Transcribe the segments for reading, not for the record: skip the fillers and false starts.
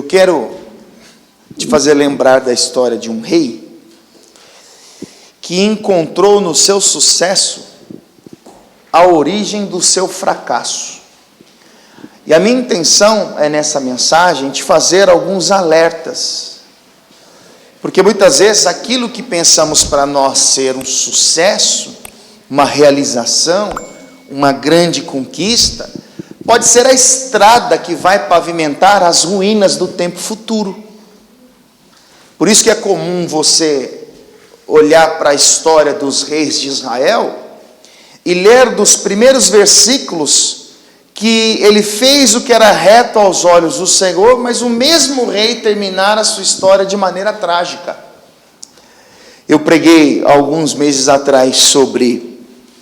quero te fazer lembrar da história de um rei que encontrou no seu sucesso a origem do seu fracasso. E a minha intenção é, nessa mensagem, te fazer alguns alertas. Porque muitas vezes aquilo que pensamos para nós ser um sucesso, uma realização, uma grande conquista, pode ser a estrada que vai pavimentar as ruínas do tempo futuro. Por isso que é comum você olhar para a história dos reis de Israel e ler dos primeiros versículos que ele fez o que era reto aos olhos do Senhor, mas o mesmo rei terminar a sua história de maneira trágica. Eu preguei alguns meses atrás sobre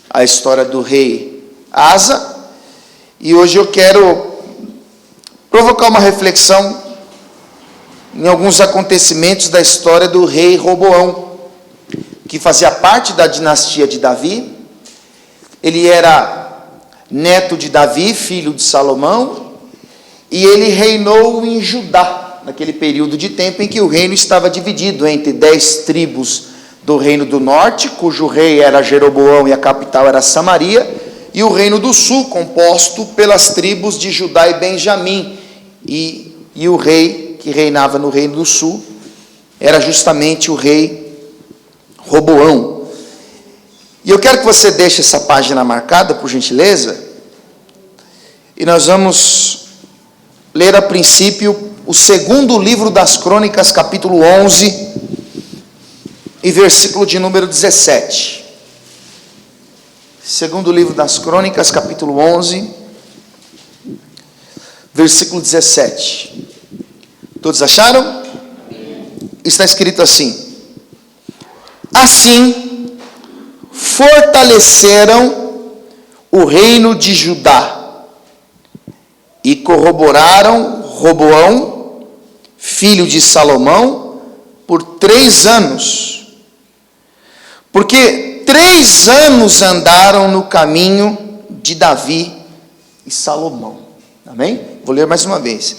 a história do rei Asa, e hoje eu quero provocar uma reflexão em alguns acontecimentos da história do rei Roboão, que fazia parte da dinastia de Davi. Ele era neto de Davi, filho de Salomão, e ele reinou em Judá, naquele período de tempo em que o reino estava dividido entre 10 tribos do reino do norte, cujo rei era Jeroboão e a capital era Samaria, e o reino do sul, composto pelas tribos de Judá e Benjamim, e o rei que reinava no reino do sul era justamente o rei Roboão. E eu quero que você deixe essa página marcada, por gentileza, e nós vamos ler a princípio o segundo livro das Crônicas, capítulo 11, e versículo de número 17. Segundo livro das Crônicas, capítulo 11, versículo 17. Todos acharam? Está escrito assim: assim fortaleceram o reino de Judá e corroboraram Roboão, filho de Salomão, por 3 anos, porque 3 anos andaram no caminho de Davi e Salomão. Amém? Vou ler mais uma vez.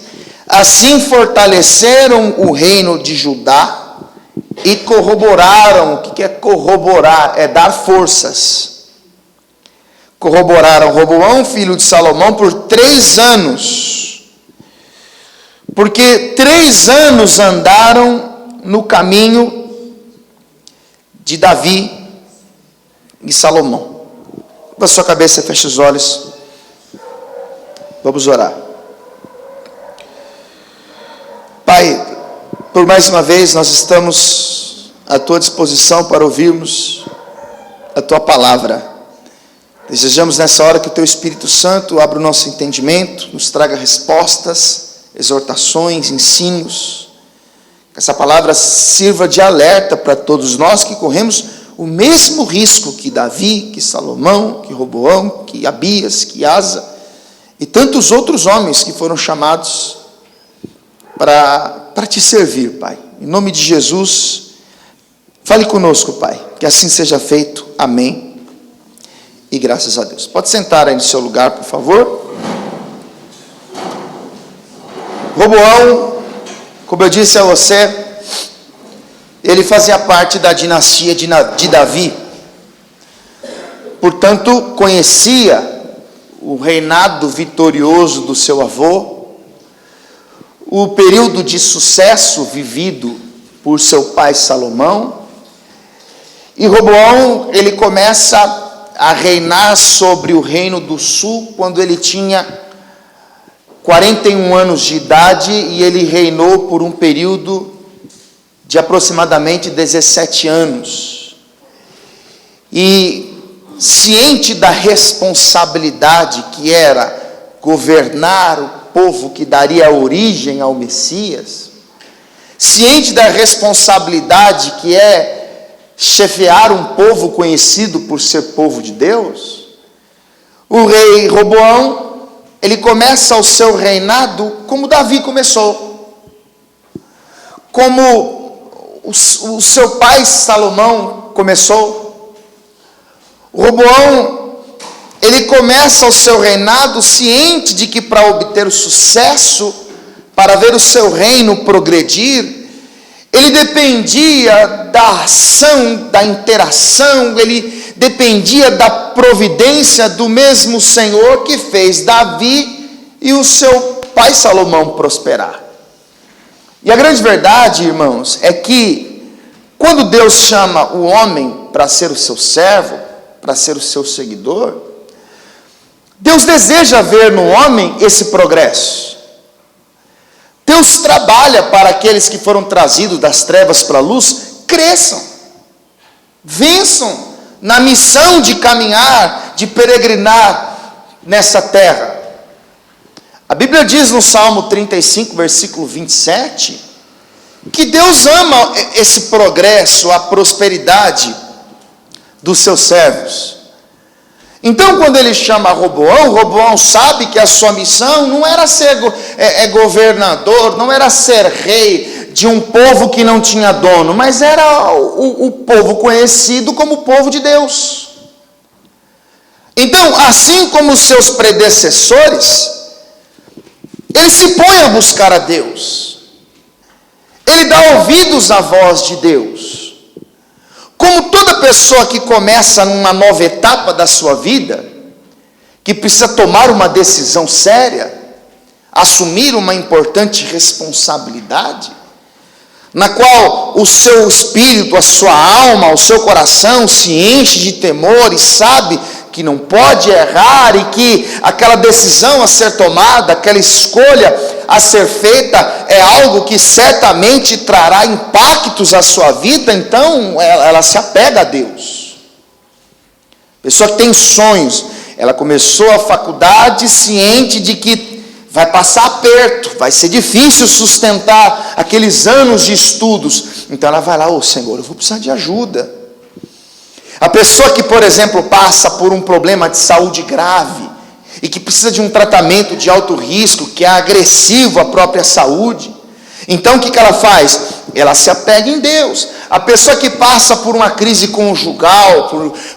Assim fortaleceram o reino de Judá e corroboraram. O que é corroborar? É dar forças. Corroboraram Roboão, filho de Salomão, por 3 anos. Porque 3 anos andaram no caminho de Davi e Salomão. Baixe sua cabeça, feche os olhos. Vamos orar. Pai, por mais uma vez nós estamos à tua disposição para ouvirmos a tua palavra. Desejamos nessa hora que o teu Espírito Santo abra o nosso entendimento, nos traga respostas, exortações, ensinos. Que essa palavra sirva de alerta para todos nós que corremos o mesmo risco que Davi, que Salomão, que Roboão, que Abias, que Asa e tantos outros homens que foram chamados para te servir, Pai. Em nome de Jesus, fale conosco, Pai, que assim seja feito. Amém. E graças a Deus. Pode sentar aí no seu lugar, por favor. Roboão, como eu disse a você, ele fazia parte da dinastia de Davi. Portanto, conhecia o reinado vitorioso do seu avô, o período de sucesso vivido por seu pai Salomão. E Roboão, ele começa a reinar sobre o reino do sul quando ele tinha 41 anos de idade, e ele reinou por um período de aproximadamente 17 anos. E ciente da responsabilidade que era governar o povo que daria origem ao Messias, ciente da responsabilidade que é chefiar um povo conhecido por ser povo de Deus, o rei Roboão, ele começa o seu reinado como Davi começou, como o seu pai Salomão começou. Roboão, ele começa o seu reinado ciente de que para obter o sucesso para ver o seu reino progredir, ele dependia da ação, da interação, ele dependia da providência do mesmo Senhor que fez Davi e o seu pai Salomão prosperar. E a grande verdade, irmãos, é que quando Deus chama o homem para ser o seu servo, para ser o seu seguidor, Deus deseja ver no homem esse progresso. Deus trabalha para aqueles que foram trazidos das trevas para a luz, cresçam, vençam na missão de caminhar, de peregrinar nessa terra. A Bíblia diz no Salmo 35, versículo 27, que Deus ama esse progresso, a prosperidade dos seus servos. Então, quando ele chama Roboão, Roboão sabe que a sua missão não era ser governador, não era ser rei de um povo que não tinha dono, mas era o povo conhecido como o povo de Deus. Então, assim como os seus predecessores, ele se põe a buscar a Deus, ele dá ouvidos à voz de Deus. Como toda pessoa que começa numa nova etapa da sua vida, que precisa tomar uma decisão séria, assumir uma importante responsabilidade, na qual o seu espírito, a sua alma, o seu coração se enche de temor e sabe que não pode errar e que aquela decisão a ser tomada, aquela escolha a ser feita é algo que certamente trará impactos à sua vida, então ela se apega a Deus. Pessoa que tem sonhos, ela começou a faculdade ciente de que vai passar aperto, vai ser difícil sustentar aqueles anos de estudos, então ela vai lá, Senhor, eu vou precisar de ajuda. A pessoa que, por exemplo, passa por um problema de saúde grave e que precisa de um tratamento de alto risco, que é agressivo à própria saúde, então o que ela faz? Ela se apega em Deus. A pessoa que passa por uma crise conjugal,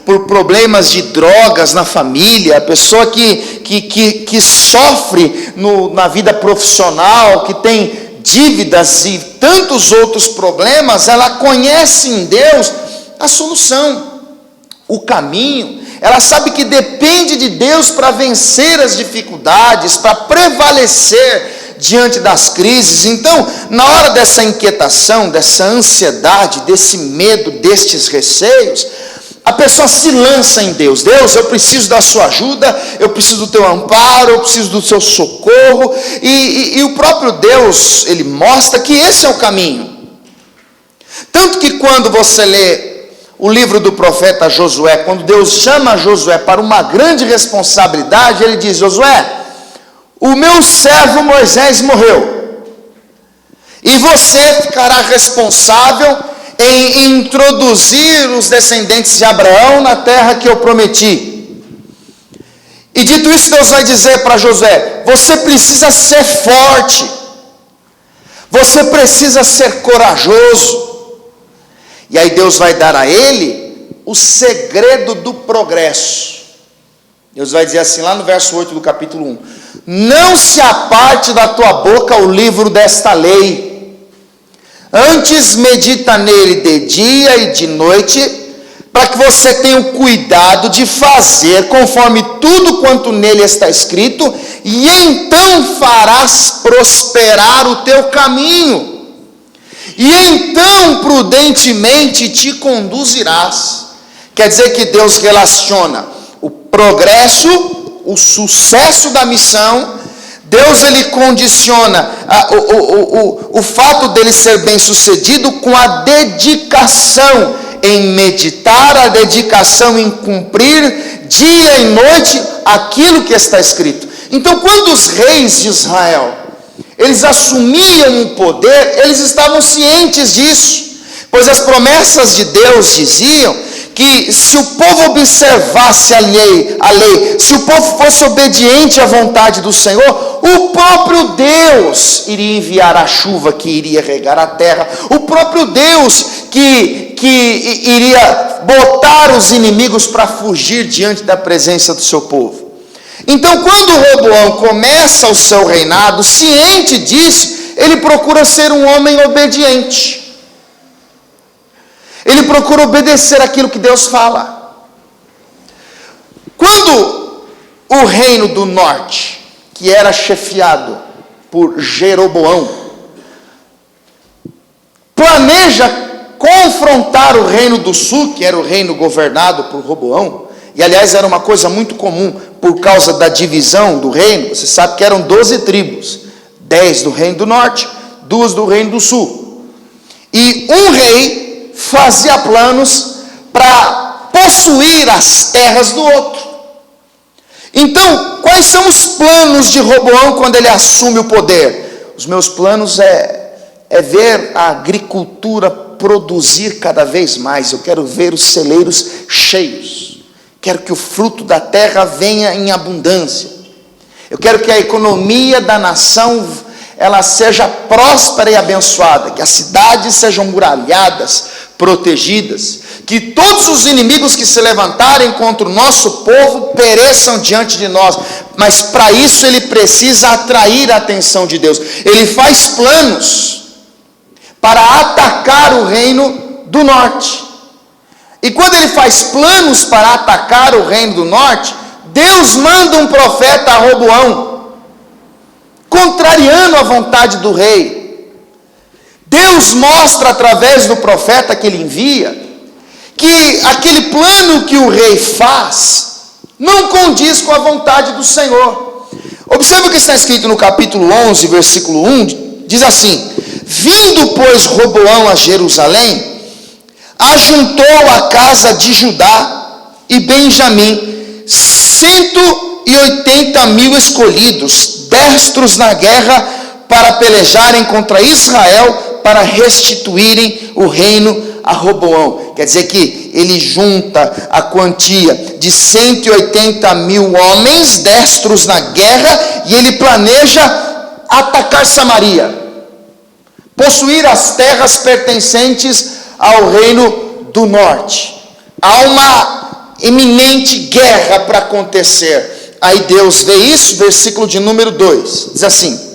por problemas de drogas na família, a pessoa que sofre na vida profissional, que tem dívidas e tantos outros problemas, ela conhece em Deus a solução, o caminho. Ela sabe que depende de Deus para vencer as dificuldades, para prevalecer diante das crises. Então, na hora dessa inquietação, dessa ansiedade, desse medo, destes receios, a pessoa se lança em Deus. Deus, eu preciso da sua ajuda, eu preciso do teu amparo, eu preciso do seu socorro. E o próprio Deus, ele mostra que esse é o caminho. Tanto que quando você lê o livro do profeta Josué, quando Deus chama Josué para uma grande responsabilidade, ele diz: Josué, o meu servo Moisés morreu, e você ficará responsável em introduzir os descendentes de Abraão na terra que eu prometi. E dito isso, Deus vai dizer para Josué: você precisa ser forte, você precisa ser corajoso. E aí Deus vai dar a ele o segredo do progresso. Deus vai dizer assim, lá no verso 8 do capítulo 1: não se aparte da tua boca o livro desta lei, antes medita nele de dia e de noite, para que você tenha o cuidado de fazer conforme tudo quanto nele está escrito, e então farás prosperar o teu caminho, e então prudentemente te conduzirás. Quer dizer que Deus relaciona o progresso, o sucesso da missão. Deus, ele condiciona o fato dele ser bem sucedido com a dedicação em meditar, a dedicação em cumprir dia e noite aquilo que está escrito. Então, quando os reis de Israel eles assumiam o poder, eles estavam cientes disso, pois as promessas de Deus diziam que se o povo observasse a lei, se o povo fosse obediente à vontade do Senhor, o próprio Deus iria enviar a chuva que iria regar a terra, o próprio Deus que iria botar os inimigos para fugir diante da presença do seu povo. Então, quando Roboão começa o seu reinado, ciente disso, ele procura ser um homem obediente. Ele procura obedecer aquilo que Deus fala. Quando o reino do norte, que era chefiado por Jeroboão, planeja confrontar o reino do sul, que era o reino governado por Roboão, e aliás era uma coisa muito comum por causa da divisão do reino. Você sabe que eram 12 tribos, 10 do reino do norte, 2 do reino do sul, e um rei fazia planos para possuir as terras do outro. Então, quais são os planos de Roboão quando ele assume o poder? Os meus planos é ver a agricultura produzir cada vez mais. Eu quero ver os celeiros cheios. Quero que o fruto da terra venha em abundância. Eu quero que a economia da nação ela seja próspera e abençoada, que as cidades sejam muralhadas, protegidas, que todos os inimigos que se levantarem contra o nosso povo pereçam diante de nós. Mas para isso ele precisa atrair a atenção de Deus. Ele faz planos para atacar o reino do norte. E quando ele faz planos para atacar o reino do norte, Deus manda um profeta a Roboão, contrariando a vontade do rei. Deus mostra através do profeta que ele envia, que aquele plano que o rei faz, não condiz com a vontade do Senhor. Observe o que está escrito no capítulo 11, versículo 1, diz assim: vindo, pois, Roboão a Jerusalém, ajuntou a casa de Judá e Benjamim 180.000 escolhidos, destros na guerra, para pelejarem contra Israel, para restituírem o reino a Roboão. Quer dizer que ele junta a quantia de 180.000 homens destros na guerra, e ele planeja atacar Samaria, possuir as terras pertencentes ao reino do norte. Há uma iminente guerra para acontecer. Aí Deus vê isso, versículo de número 2, diz assim: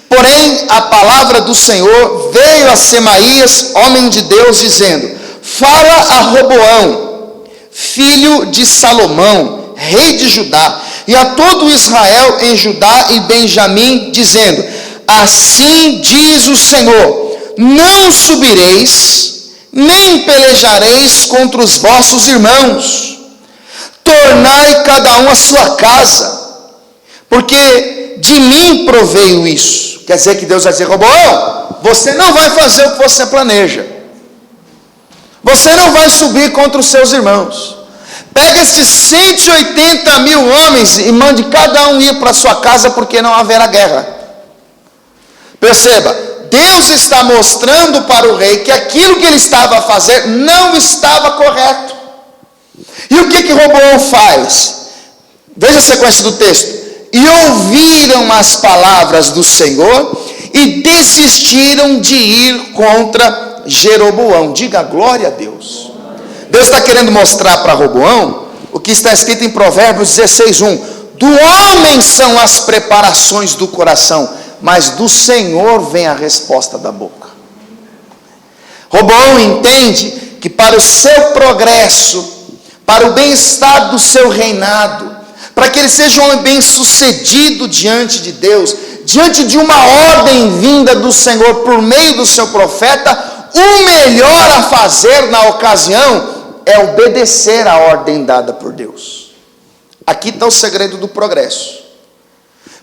porém a palavra do Senhor veio a Semaías, homem de Deus, dizendo: fala a Roboão, filho de Salomão, rei de Judá, e a todo Israel em Judá e Benjamim, dizendo: assim diz o Senhor, não subireis, nem pelejareis contra os vossos irmãos, tornai cada um a sua casa, porque de mim proveio isso. Quer dizer que Deus vai dizer: Roboão, você não vai fazer o que você planeja, você não vai subir contra os seus irmãos. Pega estes 180.000 homens e mande cada um ir para a sua casa, porque não haverá guerra. Perceba, Deus está mostrando para o rei que aquilo que ele estava a fazer não estava correto. E o que Roboão faz? Veja a sequência do texto: e ouviram as palavras do Senhor e desistiram de ir contra Jeroboão. Diga glória a Deus. Deus está querendo mostrar para Roboão o que está escrito em Provérbios 16:1: do homem são as preparações do coração, mas do Senhor vem a resposta da boca. Roboão entende que para o seu progresso, para o bem-estar do seu reinado, para que ele seja um homem bem-sucedido diante de Deus, diante de uma ordem vinda do Senhor por meio do seu profeta, o melhor a fazer na ocasião é obedecer à ordem dada por Deus. Aqui está o segredo do progresso.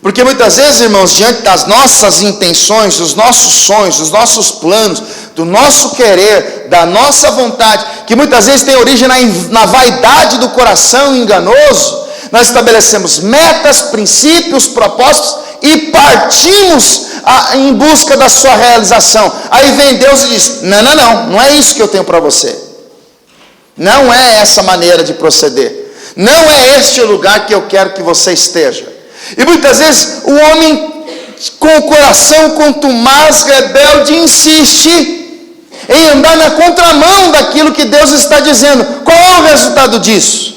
Porque muitas vezes, irmãos, diante das nossas intenções, dos nossos sonhos, dos nossos planos, do nosso querer, da nossa vontade, que muitas vezes tem origem na vaidade do coração enganoso, nós estabelecemos metas, princípios, propósitos e partimos em busca da sua realização. Aí vem Deus e diz: não é isso que eu tenho para você. Não é essa maneira de proceder. Não é este o lugar que eu quero que você esteja. E muitas vezes o homem com o coração contumaz, rebelde, insiste em andar na contramão daquilo que Deus está dizendo. Qual é o resultado disso?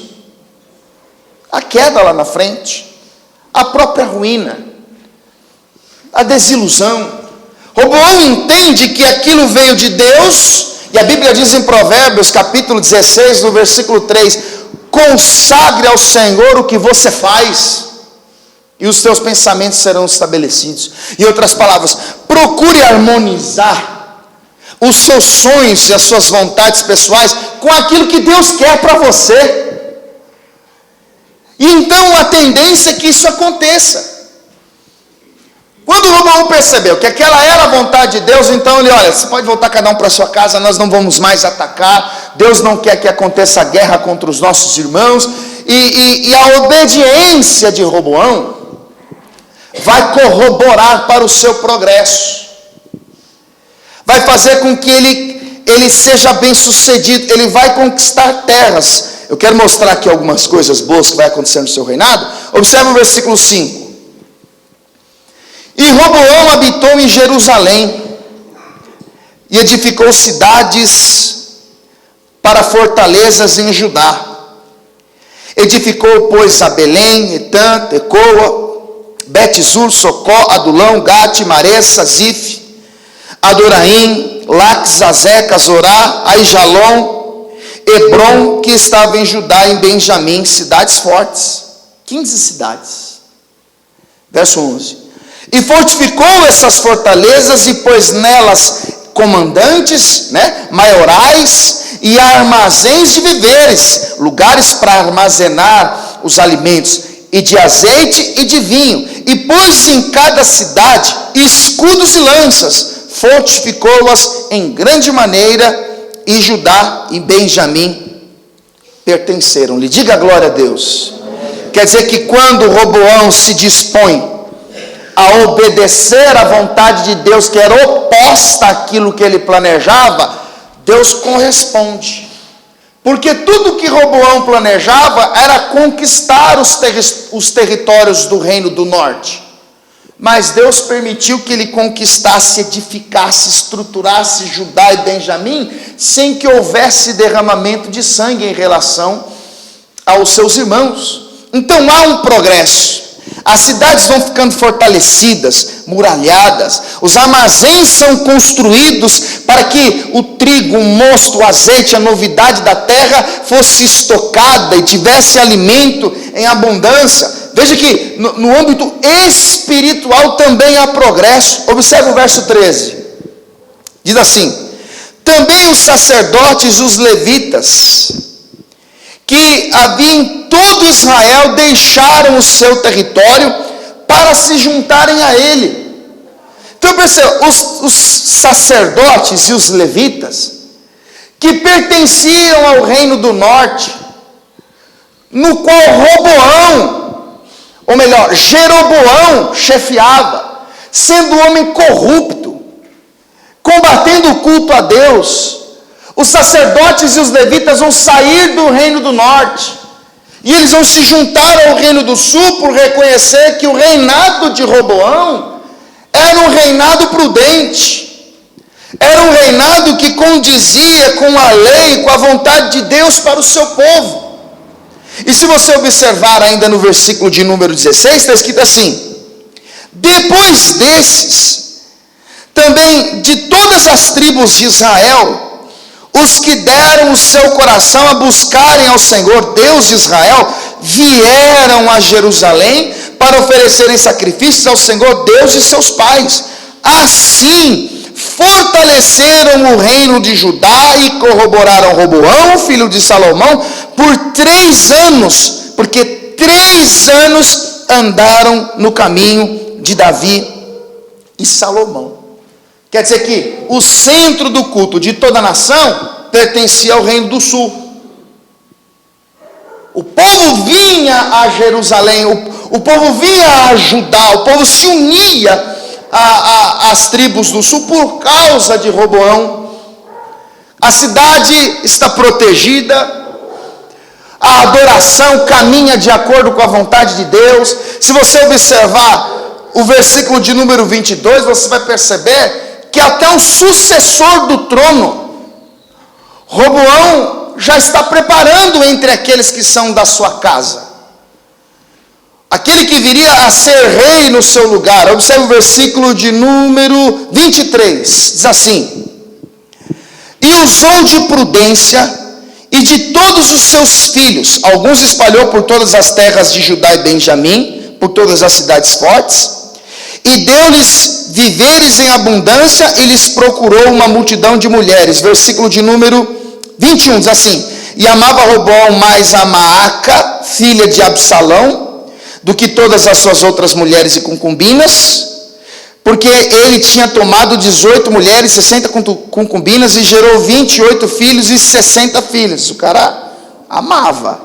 a queda lá na frente, a própria ruína, a desilusão. Roboão entende que aquilo veio de Deus, e a Bíblia diz em Provérbios, capítulo 16, no versículo 3, consagre ao Senhor o que você faz, e os teus pensamentos serão estabelecidos. Em outras palavras, procure harmonizar os seus sonhos e as suas vontades pessoais com aquilo que Deus quer para você. E então a tendência é que isso aconteça. Quando Roboão percebeu que aquela era a vontade de Deus, então ele, olha, você pode voltar cada um para sua casa, nós não vamos mais atacar, Deus não quer que aconteça guerra contra os nossos irmãos, e a obediência de Roboão vai corroborar para o seu progresso, vai fazer com que ele seja bem sucedido, ele vai conquistar terras. Eu quero mostrar aqui algumas coisas boas que vai acontecer no seu reinado. Observe o versículo 5. E Roboão habitou em Jerusalém, e edificou cidades para fortalezas em Judá. Edificou, pois, a Belém, Etã, Tecoa, Bet-zur, Socó, Adulão, Gate, Maressa, Zif, Adoraim, Laques, Azeca, Zorá, Aijalon, Hebron, que estava em Judá, em Benjamim, cidades fortes, 15 cidades. Verso 11. E fortificou essas fortalezas e pôs nelas comandantes, maiorais e armazéns de víveres, lugares para armazenar os alimentos, e de azeite e de vinho, e pôs em cada cidade escudos e lanças, fortificou-as em grande maneira, e Judá e Benjamim pertenceram-lhe. Diga glória a Deus. Quer dizer que quando Roboão se dispõe a obedecer à vontade de Deus, que era oposta àquilo que ele planejava, Deus corresponde. Porque tudo que Roboão planejava era conquistar os territórios do reino do norte. Mas Deus permitiu que ele conquistasse, edificasse, estruturasse Judá e Benjamim, sem que houvesse derramamento de sangue em relação aos seus irmãos. Então há um progresso. As cidades vão ficando fortalecidas, muralhadas, os armazéns são construídos para que o trigo, o mosto, o azeite, a novidade da terra fosse estocada e tivesse alimento em abundância. Veja que no âmbito espiritual também há progresso. Observe o verso 13. Diz assim: também os sacerdotes e os levitas, que havia em todo Israel, deixaram o seu território para se juntarem a ele. Então perceba, os sacerdotes e os levitas, que pertenciam ao reino do norte, no qual Roboão, ou melhor, Jeroboão chefiava, sendo um homem corrupto, combatendo o culto a Deus, os sacerdotes e os levitas vão sair do reino do norte, e eles vão se juntar ao reino do sul, por reconhecer que o reinado de Roboão era um reinado prudente, era um reinado que condizia com a lei, com a vontade de Deus para o seu povo. E se você observar ainda no versículo de número 16, está escrito assim: depois desses, também de todas as tribos de Israel, os que deram o seu coração a buscarem ao Senhor, Deus de Israel, vieram a Jerusalém para oferecerem sacrifícios ao Senhor, Deus de seus pais. Assim, fortaleceram o reino de Judá e corroboraram Roboão, filho de Salomão, por 3 anos, porque 3 anos andaram no caminho de Davi e Salomão. Quer dizer que o centro do culto de toda a nação pertencia ao reino do sul. O povo vinha a Jerusalém, o povo vinha a Judá, o povo se unia às tribos do sul por causa de Roboão. A cidade está protegida, a adoração caminha de acordo com a vontade de Deus. Se você observar o versículo de número 22, você vai perceber que até o sucessor do trono, Roboão já está preparando entre aqueles que são da sua casa. aquele que viria a ser rei no seu lugar. Observe o versículo de número 23, diz assim: e usou de prudência e de todos os seus filhos, alguns espalhou por todas as terras de Judá e Benjamim, por todas as cidades fortes, e deu-lhes viveres em abundância, e lhes procurou uma multidão de mulheres. Versículo de número 21, diz assim: e amava Roboão mais a Maaca, filha de Absalão, do que todas as suas outras mulheres e concubinas, porque ele tinha tomado 18 mulheres, 60 concubinas, e gerou 28 filhos e 60 filhas. O cara amava.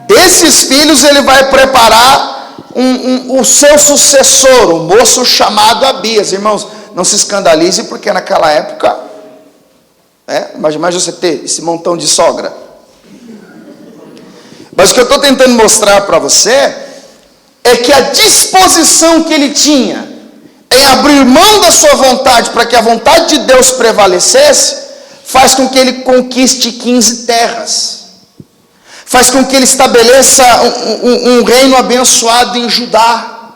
Desses filhos ele vai preparar o seu sucessor, um moço chamado Abias. Irmãos, não se escandalize, porque naquela época, imagina você ter esse montão de sogra. Mas o que eu estou tentando mostrar para você é que a disposição que ele tinha em abrir mão da sua vontade para que a vontade de Deus prevalecesse, faz com que ele conquiste 15 terras, faz com que ele estabeleça um reino abençoado em Judá,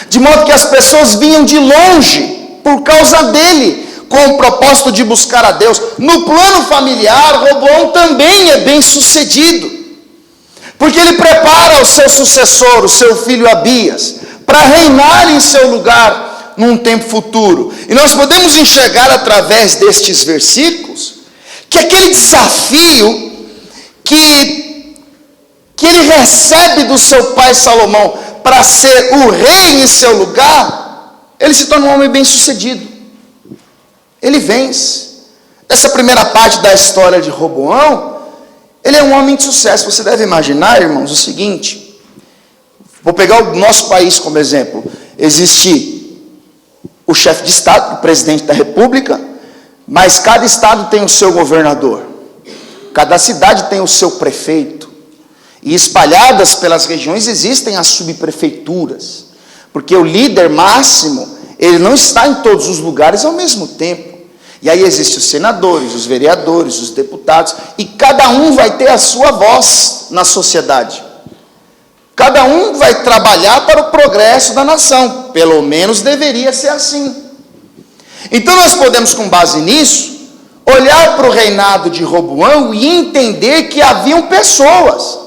de modo que as pessoas vinham de longe por causa dele, com o propósito de buscar a Deus. No plano familiar, Roboão também é bem sucedido, porque ele prepara o seu sucessor, o seu filho Abias, para reinar em seu lugar num tempo futuro. E nós podemos enxergar através destes versículos que aquele desafio que ele recebe do seu pai Salomão para ser o rei em seu lugar, ele se torna um homem bem sucedido. Ele vence. Essa primeira parte da história de Roboão, ele é um homem de sucesso. Você deve imaginar, irmãos, o seguinte: vou pegar o nosso país como exemplo. Existe o chefe de estado, o presidente da república, mas cada estado tem o seu governador, cada cidade tem o seu prefeito, e espalhadas pelas regiões existem as subprefeituras, porque o líder máximo, ele não está em todos os lugares ao mesmo tempo. E aí existem os senadores, os vereadores, os deputados, e cada um vai ter a sua voz na sociedade. Cada um vai trabalhar para o progresso da nação, pelo menos deveria ser assim. Então nós podemos, com base nisso, olhar para o reinado de Roboão e entender que haviam pessoas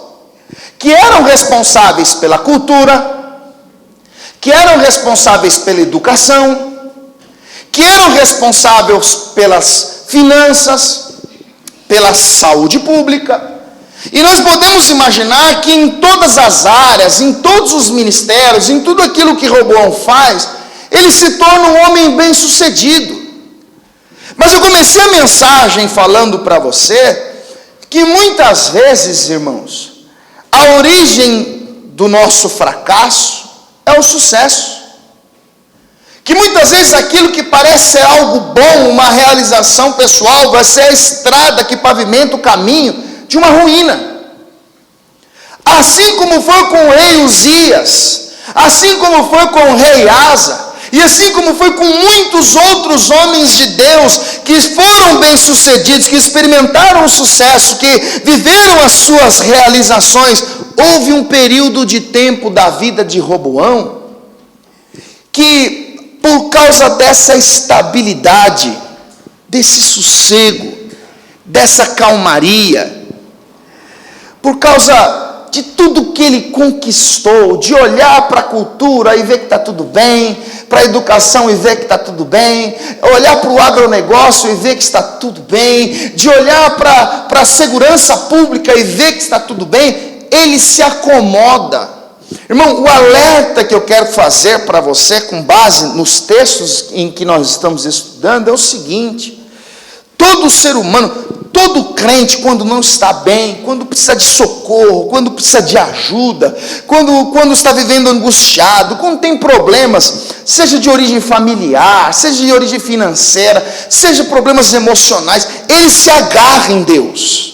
que eram responsáveis pela cultura, que eram responsáveis pela educação, que eram responsáveis pelas finanças, pela saúde pública. E nós podemos imaginar que em todas as áreas, em todos os ministérios, em tudo aquilo que Roboão faz, ele se torna um homem bem sucedido. Mas eu comecei a mensagem falando para você que muitas vezes, irmãos, a origem do nosso fracasso é o sucesso. Que muitas vezes aquilo que parece ser algo bom, uma realização pessoal, vai ser a estrada que pavimenta o caminho de uma ruína. Assim como foi com o rei Uzias, assim como foi com o rei Asa, e assim como foi com muitos outros homens de Deus que foram bem-sucedidos, que experimentaram o sucesso, que viveram as suas realizações, houve um período de tempo da vida de Roboão que, por causa dessa estabilidade, desse sossego, dessa calmaria, por causa de tudo que ele conquistou, de olhar para a cultura e ver que está tudo bem, para a educação e ver que está tudo bem, olhar para o agronegócio e ver que está tudo bem, de olhar para a segurança pública e ver que está tudo bem, ele se acomoda. Irmão, o alerta que eu quero fazer para você, com base nos textos em que nós estamos estudando, é o seguinte: todo ser humano, todo crente, quando não está bem, quando precisa de socorro, quando precisa de ajuda, quando está vivendo angustiado, quando tem problemas, seja de origem familiar, seja de origem financeira, seja problemas emocionais, ele se agarra em Deus.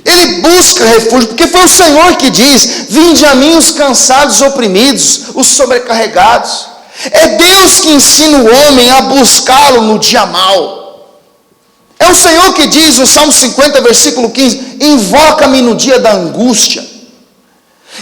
Ele busca refúgio, porque foi o Senhor que diz: vinde a mim os cansados, oprimidos, os sobrecarregados. É Deus que ensina o homem a buscá-lo no dia mau. É o Senhor que diz no Salmo 50, versículo 15: invoca-me no dia da angústia.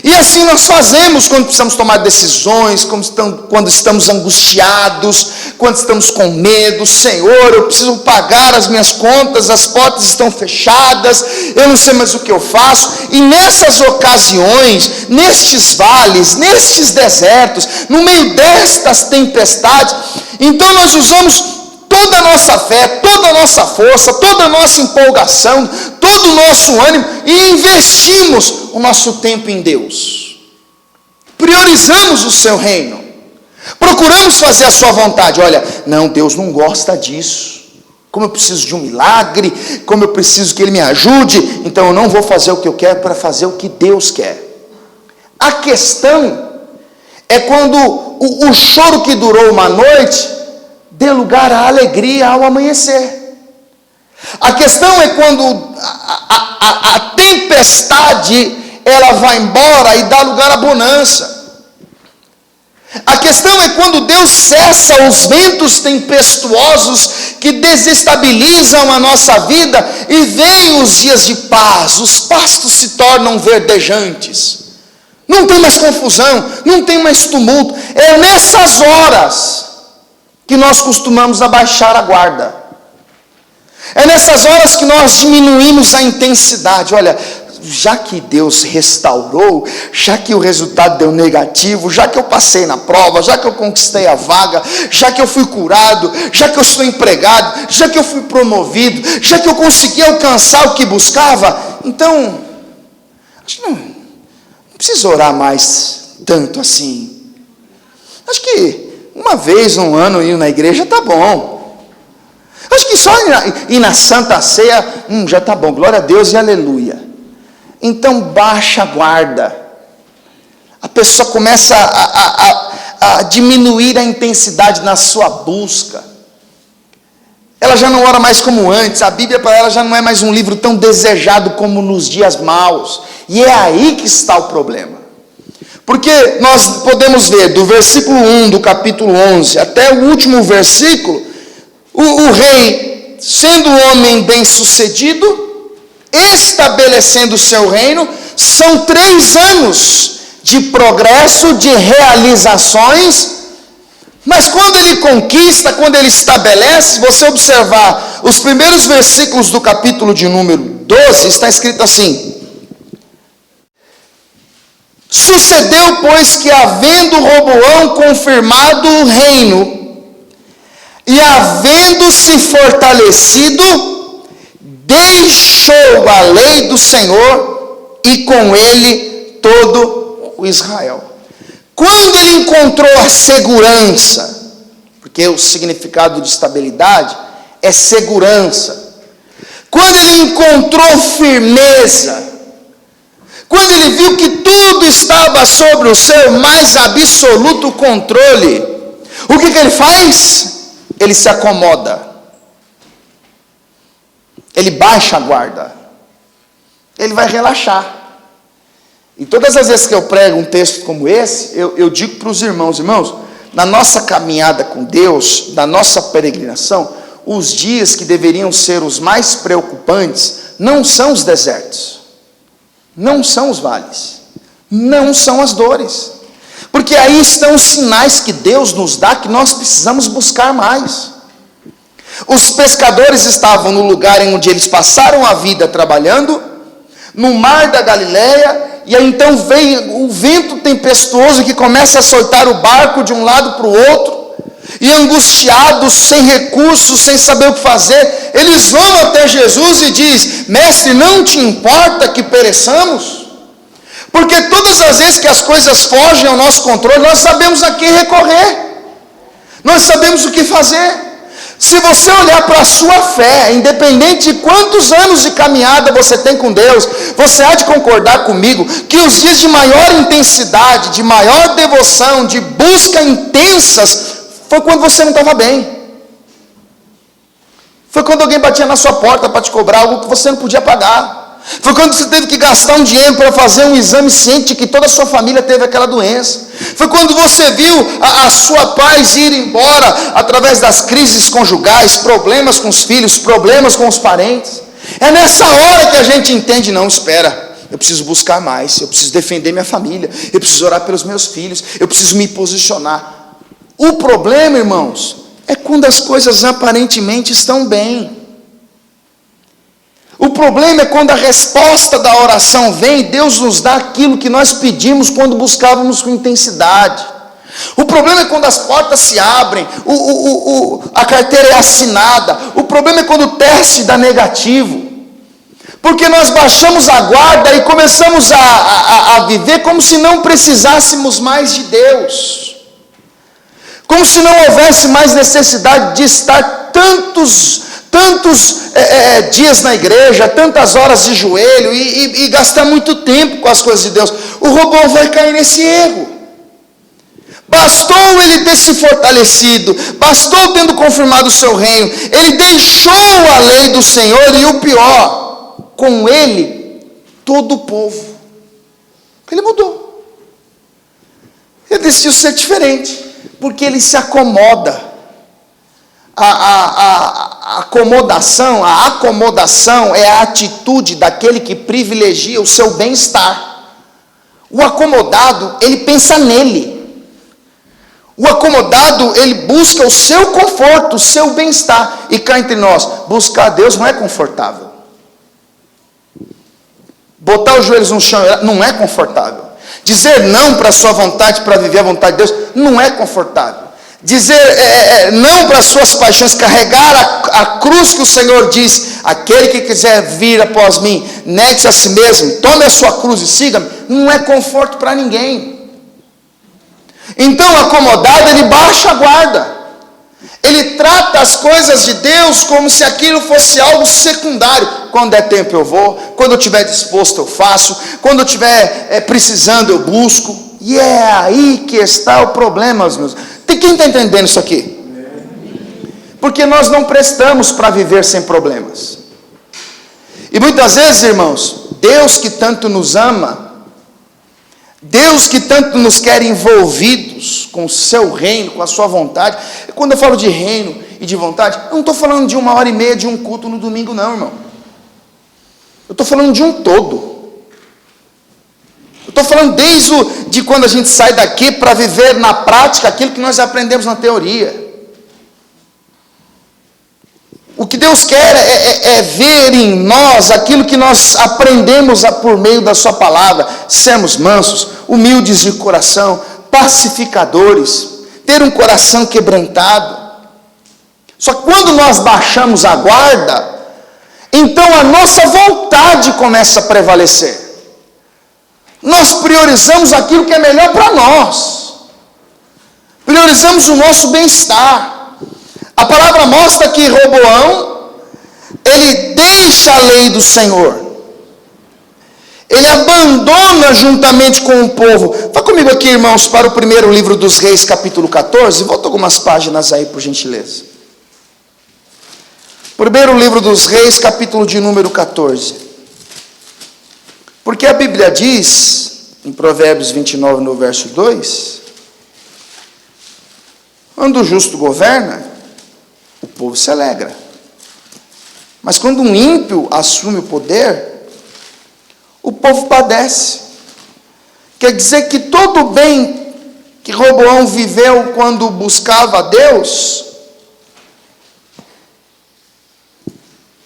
E assim nós fazemos quando precisamos tomar decisões, quando estamos angustiados, quando estamos com medo. Senhor, eu preciso pagar as minhas contas, as portas estão fechadas, eu não sei mais o que eu faço. E nessas ocasiões, nestes vales, nestes desertos, no meio destas tempestades, então nós usamos toda a nossa fé, toda a nossa força, toda a nossa empolgação, todo o nosso ânimo e investimos o nosso tempo em Deus. Priorizamos o seu reino. Procuramos fazer a sua vontade. Olha, não, Deus não gosta disso. Como eu preciso de um milagre, como eu preciso que Ele me ajude, então eu não vou fazer o que eu quero para fazer o que Deus quer. A questão é quando o choro que durou uma noite dê lugar à alegria ao amanhecer. A questão é quando a tempestade ela vai embora e dá lugar à bonança. A questão é quando Deus cessa os ventos tempestuosos que desestabilizam a nossa vida e vem os dias de paz, os pastos se tornam verdejantes. Não tem mais confusão, não tem mais tumulto. É nessas horas que nós costumamos abaixar a guarda. É nessas horas que nós diminuímos a intensidade. Olha, já que Deus restaurou, já que o resultado deu negativo, já que eu passei na prova, já que eu conquistei a vaga, já que eu fui curado, já que eu estou empregado, já que eu fui promovido, já que eu consegui alcançar o que buscava, então, acho que não preciso orar mais tanto assim. Acho que uma vez no ano ir na igreja está bom. Acho que só ir na Santa Ceia, já está bom, glória a Deus e aleluia. Então baixa a guarda. A pessoa começa a diminuir a intensidade na sua busca. Ela já não ora mais como antes. A Bíblia para ela já não é mais um livro tão desejado como nos dias maus. E é aí que está o problema. Porque nós podemos ver do versículo 1 do capítulo 11 até o último versículo, o rei, sendo um homem bem-sucedido, estabelecendo o seu reino, são 3 anos de progresso, de realizações, mas quando ele conquista, quando ele estabelece, você observar os primeiros versículos do capítulo de número 12, está escrito assim: sucedeu, pois, que havendo Roboão confirmado o reino, e havendo-se fortalecido, deixou a lei do Senhor, e com ele todo o Israel. Quando ele encontrou a segurança, porque o significado de estabilidade é segurança, quando ele encontrou firmeza, quando ele viu que tudo estava sobre o seu mais absoluto controle, o que ele faz? Ele se acomoda, ele baixa a guarda, ele vai relaxar. E todas as vezes que eu prego um texto como esse, eu digo para os irmãos, na nossa caminhada com Deus, na nossa peregrinação, os dias que deveriam ser os mais preocupantes, não são os desertos, não são os vales, não são as dores, porque aí estão os sinais que Deus nos dá, que nós precisamos buscar mais. Os pescadores estavam no lugar em onde eles passaram a vida trabalhando, no mar da Galileia, e aí então vem o vento tempestuoso que começa a soltar o barco de um lado para o outro, e angustiados, sem recursos, sem saber o que fazer, eles vão até Jesus e diz: mestre, não te importa que pereçamos? Porque todas as vezes que as coisas fogem ao nosso controle, nós sabemos a quem recorrer, nós sabemos o que fazer. Se você olhar para a sua fé, independente de quantos anos de caminhada você tem com Deus, você há de concordar comigo que os dias de maior intensidade, de maior devoção, de busca intensas, foi quando você não estava bem. Foi quando alguém batia na sua porta para te cobrar algo que você não podia pagar. Foi quando você teve que gastar um dinheiro para fazer um exame ciente que toda a sua família teve aquela doença. Foi quando você viu a sua paz ir embora através das crises conjugais, problemas com os filhos, problemas com os parentes. É nessa hora que a gente entende, não, espera, eu preciso buscar mais, eu preciso defender minha família, eu preciso orar pelos meus filhos, eu preciso me posicionar. O problema, irmãos, é quando as coisas aparentemente estão bem. O problema é quando a resposta da oração vem, Deus nos dá aquilo que nós pedimos quando buscávamos com intensidade. O problema é quando as portas se abrem, a carteira é assinada. O problema é quando o teste dá negativo. Porque nós baixamos a guarda e começamos a viver como se não precisássemos mais de Deus. Como se não houvesse mais necessidade de estar tantos dias na igreja, tantas horas de joelho e gastar muito tempo com as coisas de Deus. O robô vai cair nesse erro. Bastou ele ter se fortalecido, bastou tendo confirmado o seu reino, ele deixou a lei do Senhor e o pior, com ele, todo o povo. Ele mudou. Ele decidiu ser diferente, porque ele se acomoda. A acomodação é a atitude daquele que privilegia o seu bem-estar. O acomodado, ele pensa nele. O acomodado, ele busca o seu conforto, o seu bem-estar. E cá entre nós, buscar a Deus não é confortável. Botar os joelhos no chão não é confortável. Dizer não para a sua vontade, para viver a vontade de Deus, não é confortável. Dizer não para as suas paixões, carregar a cruz que o Senhor diz, aquele que quiser vir após mim, negue-se a si mesmo, tome a sua cruz e siga-me, não é conforto para ninguém. Então o acomodado, ele baixa a guarda, ele trata as coisas de Deus como se aquilo fosse algo secundário. Quando é tempo eu vou, quando eu estiver disposto eu faço, quando eu estiver precisando eu busco, e é aí que está o problema, meus. Quem está entendendo isso aqui? Porque nós não prestamos para viver sem problemas. E muitas vezes, irmãos, Deus que tanto nos ama, Deus que tanto nos quer envolvidos com o seu reino, com a sua vontade. Quando eu falo de reino e de vontade, eu não estou falando de 1h30 de um culto no domingo, não, irmão. Eu estou falando de um todo. Eu estou falando de quando a gente sai daqui para viver na prática aquilo que nós aprendemos na teoria. O que Deus quer é ver em nós aquilo que nós aprendemos por meio da sua palavra. Sermos mansos, humildes de coração, pacificadores, ter um coração quebrantado. Só que quando nós baixamos a guarda, então a nossa vontade começa a prevalecer. Nós priorizamos aquilo que é melhor para nós. Priorizamos o nosso bem-estar. A palavra mostra que Roboão, ele deixa a lei do Senhor. Ele abandona juntamente com o povo. Vá comigo aqui, irmãos, para o primeiro livro dos Reis, capítulo 14. Volta algumas páginas aí, por gentileza. Primeiro livro dos Reis, capítulo de número 14. Porque a Bíblia diz, em Provérbios 29, no verso 2, quando o justo governa, o povo se alegra. Mas quando um ímpio assume o poder, o povo padece. Quer dizer que todo o bem que Roboão viveu quando buscava a Deus,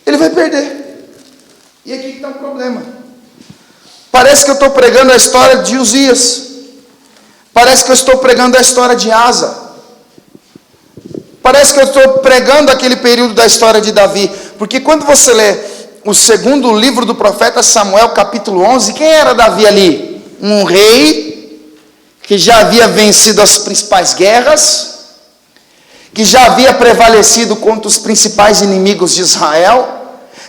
ele vai perder. E aqui está o problema. Parece que eu estou pregando a história de Uzias. Parece que eu estou pregando a história de Asa. Parece que eu estou pregando aquele período da história de Davi. Porque quando você lê o segundo livro do profeta Samuel, capítulo 11, quem era Davi ali? Um rei que já havia vencido as principais guerras, que já havia prevalecido contra os principais inimigos de Israel,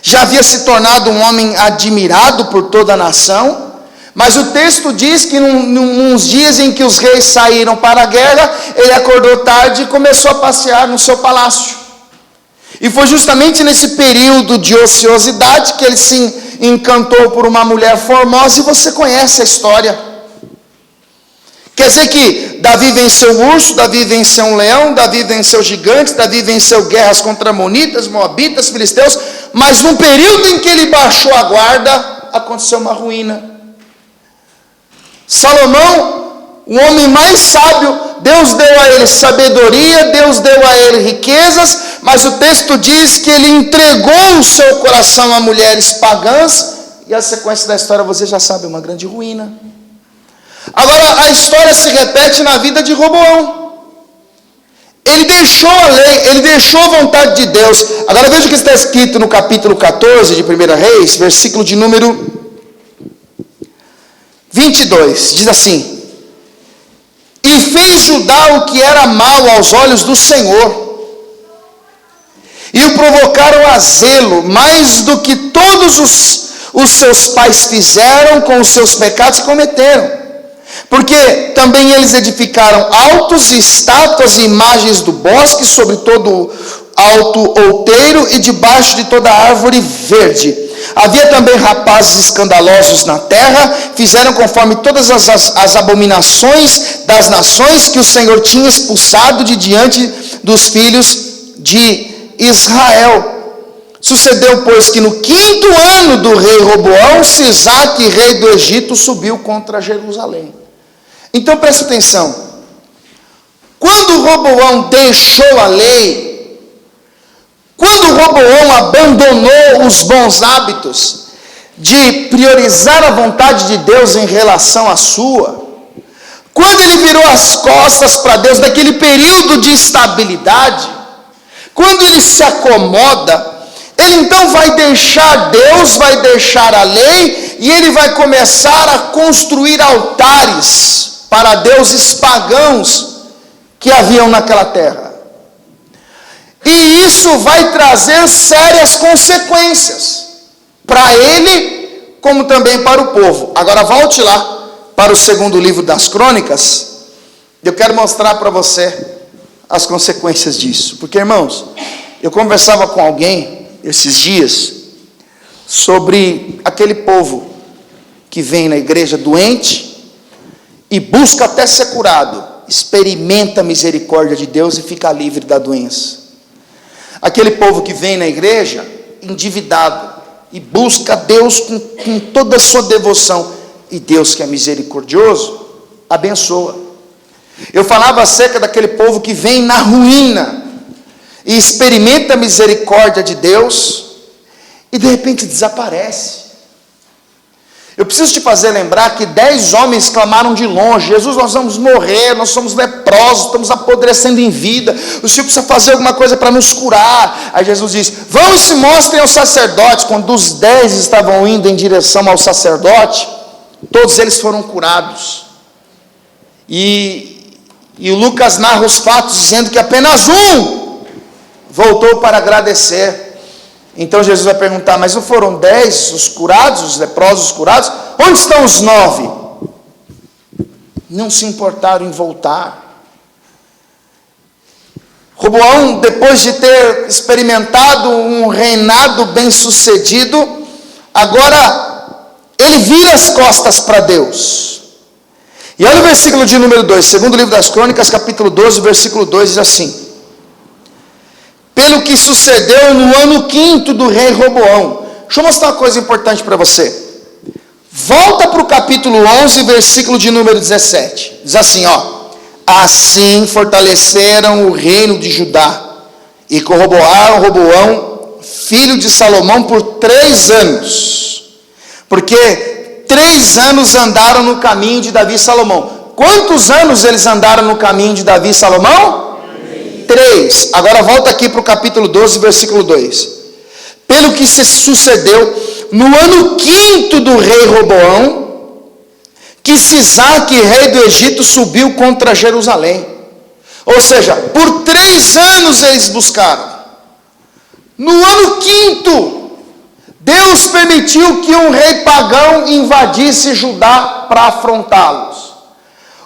já havia se tornado um homem admirado por toda a nação. Mas o texto diz que nos dias em que os reis saíram para a guerra, ele acordou tarde e começou a passear no seu palácio. E foi justamente nesse período de ociosidade que ele se encantou por uma mulher formosa, e você conhece a história. Quer dizer que Davi venceu o urso, Davi venceu um leão, Davi venceu gigantes, Davi venceu guerras contra amonitas, moabitas, filisteus, mas no período em que ele baixou a guarda, aconteceu uma ruína. Salomão, o homem mais sábio, Deus deu a ele sabedoria, Deus deu a ele riquezas, mas o texto diz que ele entregou o seu coração a mulheres pagãs, e a sequência da história você já sabe, uma grande ruína. Agora, a história se repete na vida de Roboão. Ele deixou a lei, ele deixou a vontade de Deus. Agora veja o que está escrito no capítulo 14 de 1 Reis, versículo de número 22. Diz assim: e fez Judá o que era mal aos olhos do Senhor, e o provocaram a zelo, mais do que todos os seus pais fizeram com os seus pecados que cometeram. Porque também eles edificaram altos e estátuas e imagens do bosque, sobre todo alto outeiro e debaixo de toda árvore verde. Havia também rapazes escandalosos na terra, fizeram conforme todas as abominações das nações que o Senhor tinha expulsado de diante dos filhos de Israel. Sucedeu, pois, que no 5º ano do rei Roboão, Sisaque, rei do Egito, subiu contra Jerusalém. Então presta atenção, quando Roboão deixou a lei, quando Roboão abandonou os bons hábitos de priorizar a vontade de Deus em relação à sua, quando ele virou as costas para Deus naquele período de estabilidade, quando ele se acomoda, ele então vai deixar Deus, vai deixar a lei, e ele vai começar a construir altares para deuses pagãos que haviam naquela terra. E isso vai trazer sérias consequências para ele, como também para o povo. Agora volte lá para o 2º livro das Crônicas. Eu quero mostrar para você as consequências disso. Porque, irmãos, eu conversava com alguém esses dias sobre aquele povo que vem na igreja doente e busca até ser curado, experimenta a misericórdia de Deus e fica livre da doença. Aquele povo que vem na igreja endividado e busca Deus com toda a sua devoção, e Deus, que é misericordioso, abençoa. Eu falava acerca daquele povo que vem na ruína e experimenta a misericórdia de Deus e de repente desaparece. Eu preciso te fazer lembrar que 10 homens clamaram de longe: Jesus, nós vamos morrer, nós somos leprosos, estamos apodrecendo em vida, o Senhor precisa fazer alguma coisa para nos curar. Aí Jesus diz: vão e se mostrem aos sacerdotes. Quando os 10 estavam indo em direção ao sacerdote, todos eles foram curados. E o Lucas narra os fatos dizendo que apenas um voltou para agradecer. Então Jesus vai perguntar: mas não foram 10 os curados, os leprosos curados? Onde estão os 9? Não se importaram em voltar. Roboão, depois de ter experimentado um reinado bem sucedido, agora ele vira as costas para Deus. E olha o versículo de número 2, 2º livro das Crônicas, capítulo 12, versículo 2, diz assim: pelo que sucedeu no ano 5º do rei Roboão. Deixa eu mostrar uma coisa importante para você. Volta para o capítulo 11, versículo de número 17. Diz assim, ó: assim fortaleceram o reino de Judá e corroboraram Roboão, filho de Salomão, por 3 anos. Porque 3 anos andaram no caminho de Davi e Salomão. Quantos anos eles andaram no caminho de Davi e Salomão? 3. Agora volta aqui para o capítulo 12, versículo 2. Pelo que se sucedeu no ano 5º do rei Roboão, que Sisaque, rei do Egito, subiu contra Jerusalém. Ou seja, por 3 anos eles buscaram. No ano 5º, Deus permitiu que um rei pagão invadisse Judá para afrontá-los.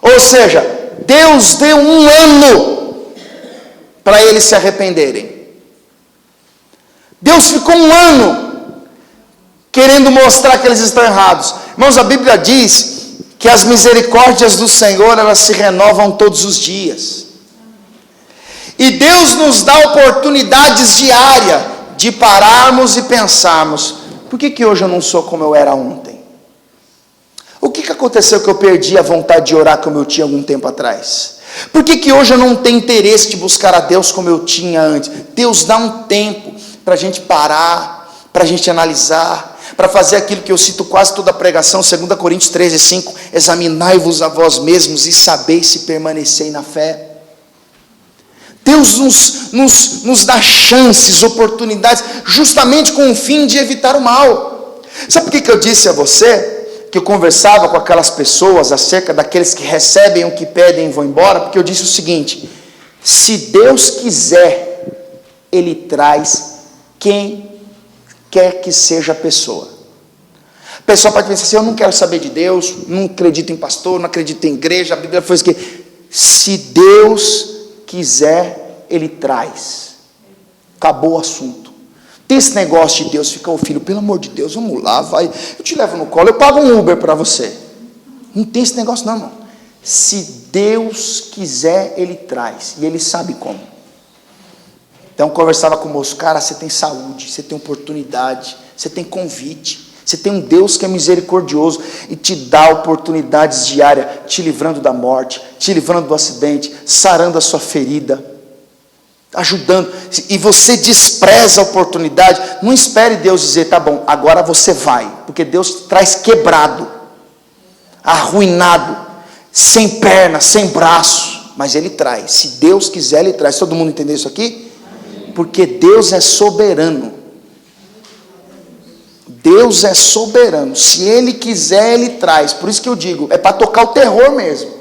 Ou seja, Deus deu 1 ano para eles se arrependerem. Deus ficou 1 ano querendo mostrar que eles estão errados. Irmãos, a Bíblia diz que as misericórdias do Senhor, elas se renovam todos os dias. E Deus nos dá oportunidades diárias de pararmos e pensarmos: por que hoje eu não sou como eu era ontem? O que aconteceu que eu perdi a vontade de orar como eu tinha algum tempo atrás? Por que hoje eu não tenho interesse de buscar a Deus como eu tinha antes? Deus dá um tempo para a gente parar, para a gente analisar, para fazer aquilo que eu cito quase toda a pregação, 2 Coríntios 13:5, examinai-vos a vós mesmos e sabeis se permanecei na fé. Deus nos dá chances, oportunidades, justamente com o fim de evitar o mal. Sabe por que eu disse a você que eu conversava com aquelas pessoas acerca daqueles que recebem o que pedem e vão embora? Porque eu disse o seguinte: se Deus quiser, Ele traz quem quer que seja a pessoa. A pessoa pode pensar assim: eu não quero saber de Deus, não acredito em pastor, não acredito em igreja, a Bíblia foi isso que... Se Deus quiser, Ele traz. Acabou o assunto. Tem esse negócio de Deus ficar: o filho, pelo amor de Deus, vamos lá, vai, eu te levo no colo, eu pago um Uber para você. Não tem esse negócio não, irmão. Se Deus quiser, Ele traz, e Ele sabe como. Então eu conversava com o moço: cara, você tem saúde, você tem oportunidade, você tem convite, você tem um Deus que é misericordioso e te dá oportunidades diárias, te livrando da morte, te livrando do acidente, sarando a sua ferida, ajudando. E você despreza a oportunidade. Não espere Deus dizer: tá bom, agora você vai, porque Deus traz quebrado, arruinado, sem perna, sem braço, mas Ele traz. Se Deus quiser, Ele traz. Todo mundo entendeu isso aqui? Porque Deus é soberano. Deus é soberano. Se Ele quiser, Ele traz. Por isso que eu digo, é para tocar o terror mesmo.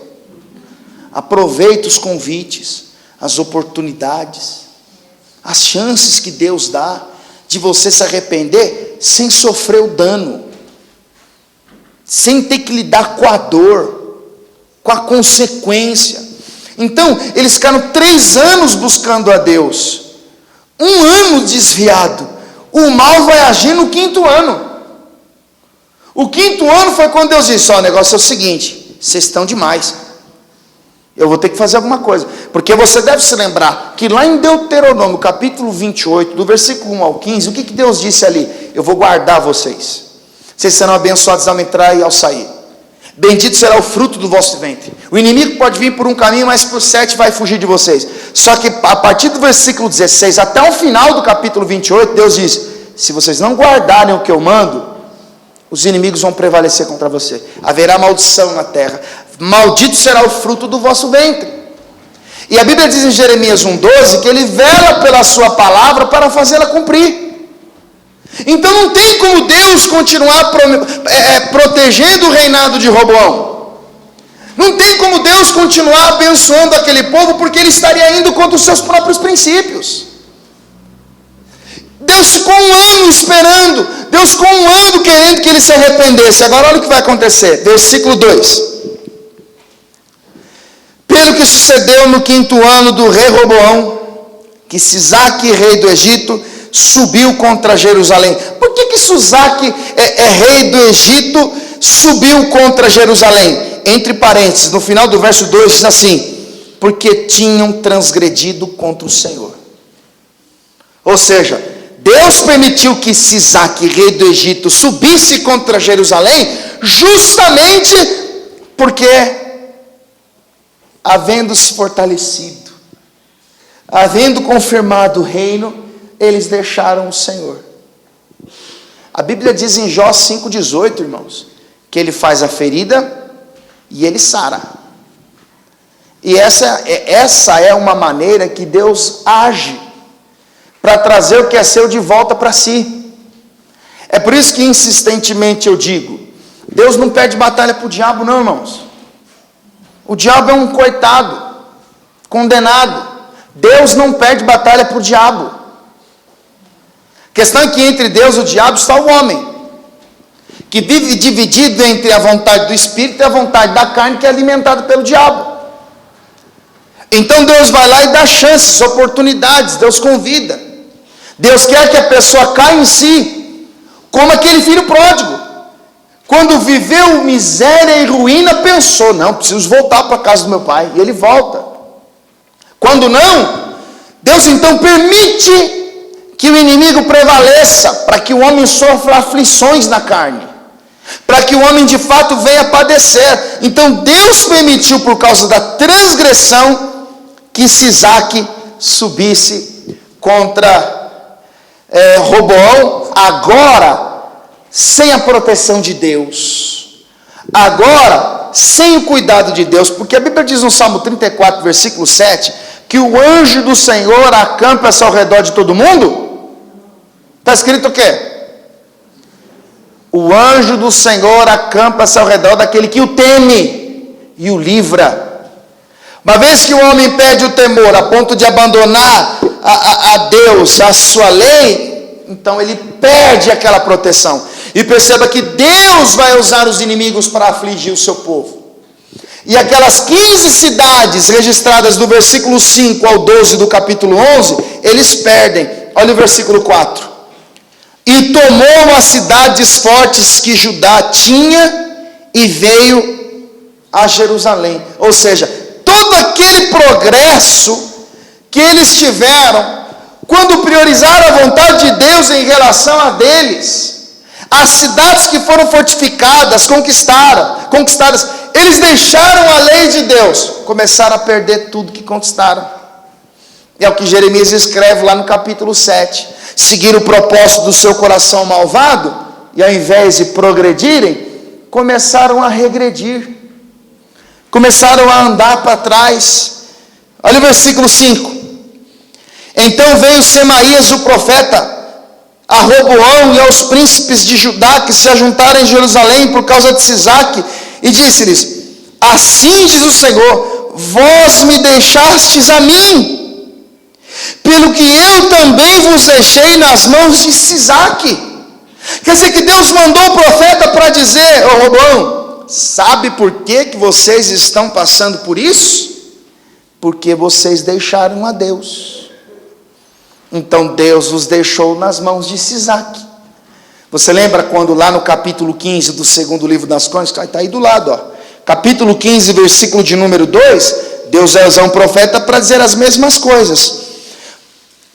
Aproveita os convites, as oportunidades, as chances que Deus dá de você se arrepender sem sofrer o dano, sem ter que lidar com a dor, com a consequência. Então, eles ficaram 3 anos buscando a Deus, 1 ano desviado. O mal vai agir no 5º ano. O 5º ano foi quando Deus disse: ó, o negócio é o seguinte, vocês estão demais, eu vou ter que fazer alguma coisa. Porque você deve se lembrar que lá em Deuteronômio capítulo 28, do versículo 1 ao 15, o que Deus disse ali? Eu vou guardar vocês, vocês serão abençoados ao entrar e ao sair, bendito será o fruto do vosso ventre. O inimigo pode vir por um caminho, mas por 7 vai fugir de vocês. Só que a partir do versículo 16 até o final do capítulo 28, Deus diz: se vocês não guardarem o que eu mando, os inimigos vão prevalecer contra você, haverá maldição na terra, maldito será o fruto do vosso ventre. E a Bíblia diz em Jeremias 1,12 que Ele vela pela sua palavra para fazê-la cumprir. Então não tem como Deus continuar protegendo o reinado de Roboão. Não tem como Deus continuar abençoando aquele povo, porque Ele estaria indo contra os seus próprios princípios. Deus ficou 1 ano esperando, Deus ficou 1 ano querendo que ele se arrependesse. Agora olha o que vai acontecer, versículo 2: pelo que sucedeu no 5º ano do rei Roboão, que Sisaque, rei do Egito, subiu contra Jerusalém. Por que Sisaque rei do Egito subiu contra Jerusalém? Entre parênteses, no final do verso 2 diz assim: porque tinham transgredido contra o Senhor. Ou seja, Deus permitiu que Sisaque, rei do Egito, subisse contra Jerusalém, justamente porque, havendo se fortalecido, havendo confirmado o reino, eles deixaram o Senhor. A Bíblia diz em Jó 5,18, irmãos, que Ele faz a ferida e Ele sara. E essa é uma maneira que Deus age para trazer o que é seu de volta para si. É por isso que insistentemente eu digo: Deus não pede batalha para o diabo não, irmãos. O diabo é um coitado, condenado. Deus não pede batalha para o diabo. A questão é que entre Deus e o diabo está o homem, que vive dividido entre a vontade do Espírito e a vontade da carne, que é alimentada pelo diabo. Então Deus vai lá e dá chances, oportunidades, Deus convida. Deus quer que a pessoa caia em si, como aquele filho pródigo. quando viveu miséria e ruína, pensou: não, preciso voltar para a casa do meu pai. E ele volta. Quando não, Deus então permite que o inimigo prevaleça, para que o homem sofra aflições na carne, para que o homem de fato venha padecer. Então Deus permitiu, por causa da transgressão, que Sisaque subisse contra Roboão, agora sem a proteção de Deus, agora sem o cuidado de Deus, porque a Bíblia diz no Salmo 34, versículo 7, que o anjo do Senhor acampa-se ao redor de todo mundo. Está escrito o quê? O anjo do Senhor acampa-se ao redor daquele que o teme e o livra. Uma vez que o homem perde o temor a ponto de abandonar a Deus, a sua lei, então ele perde aquela proteção. E perceba que Deus vai usar os inimigos para afligir o seu povo. E aquelas 15 cidades registradas do versículo 5 ao 12 do capítulo 11, eles perdem. Olha o versículo 4. E tomou as cidades fortes que Judá tinha e veio a Jerusalém. Ou seja, todo aquele progresso que eles tiveram, quando priorizaram a vontade de Deus em relação a deles, as cidades que foram fortificadas, conquistadas, eles deixaram a lei de Deus, começaram a perder tudo que conquistaram. É o que Jeremias escreve lá no capítulo 7. Seguiram o propósito do seu coração malvado, e ao invés de progredirem, começaram a regredir, começaram a andar para trás. Olha o versículo 5. Então veio Semaías o profeta a Roboão e aos príncipes de Judá que se ajuntaram em Jerusalém por causa de Sisaque, e disse-lhes: assim diz o Senhor, vós me deixastes a mim, pelo que eu também vos deixei nas mãos de Sisaque. Quer dizer que Deus mandou o profeta para dizer: ô Roboão, sabe por que vocês estão passando por isso? Porque vocês deixaram a Deus. Então Deus os deixou nas mãos de Sisaque. Você lembra quando lá no capítulo 15 do segundo livro das Crônicas, está aí do lado, ó, capítulo 15, versículo de número 2, Deus vai usar um profeta para dizer as mesmas coisas.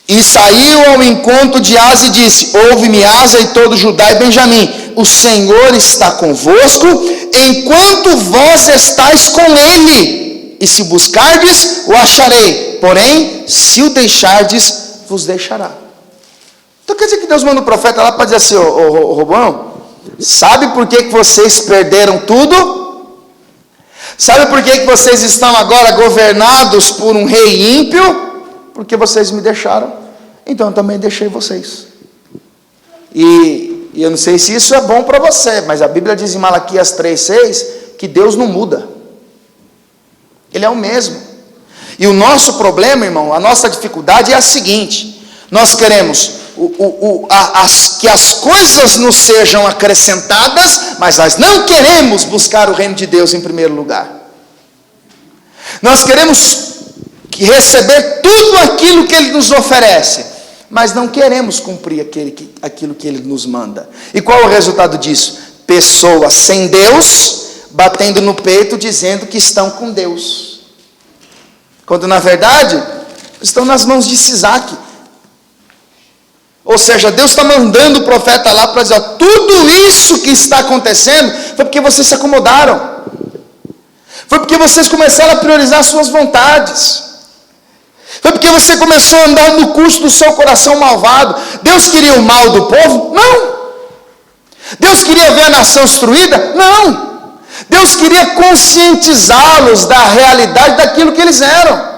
E saiu ao encontro de Asa e disse: ouve-me, Asa e todo Judá e Benjamim, o Senhor está convosco, enquanto vós estáis com ele, e se buscardes, o acharei, porém, se o deixardes, vos deixará. Então quer dizer que Deus manda o profeta lá para dizer assim: ô Roboão, sabe por que vocês perderam tudo? Sabe por que vocês estão agora governados por um rei ímpio? Porque vocês me deixaram, então eu também deixei vocês. E eu não sei se isso é bom para você, mas a Bíblia diz em Malaquias 3,6 que Deus não muda, Ele é o mesmo. E o nosso problema, irmão, a nossa dificuldade é a seguinte: nós queremos que as coisas nos sejam acrescentadas, mas nós não queremos buscar o reino de Deus em primeiro lugar. Nós queremos receber tudo aquilo que Ele nos oferece, mas não queremos cumprir aquilo que Ele nos manda. E qual é o resultado disso? Pessoas sem Deus, batendo no peito, dizendo que estão com Deus, quando na verdade estão nas mãos de Sisaque. Ou seja, Deus está mandando o profeta lá para dizer: ó, tudo isso que está acontecendo foi porque vocês se acomodaram, foi porque vocês começaram a priorizar suas vontades, foi porque você começou a andar no curso do seu coração malvado. Deus queria o mal do povo? Não. Deus queria ver a nação destruída? Não. Deus queria conscientizá-los da realidade daquilo que eles eram.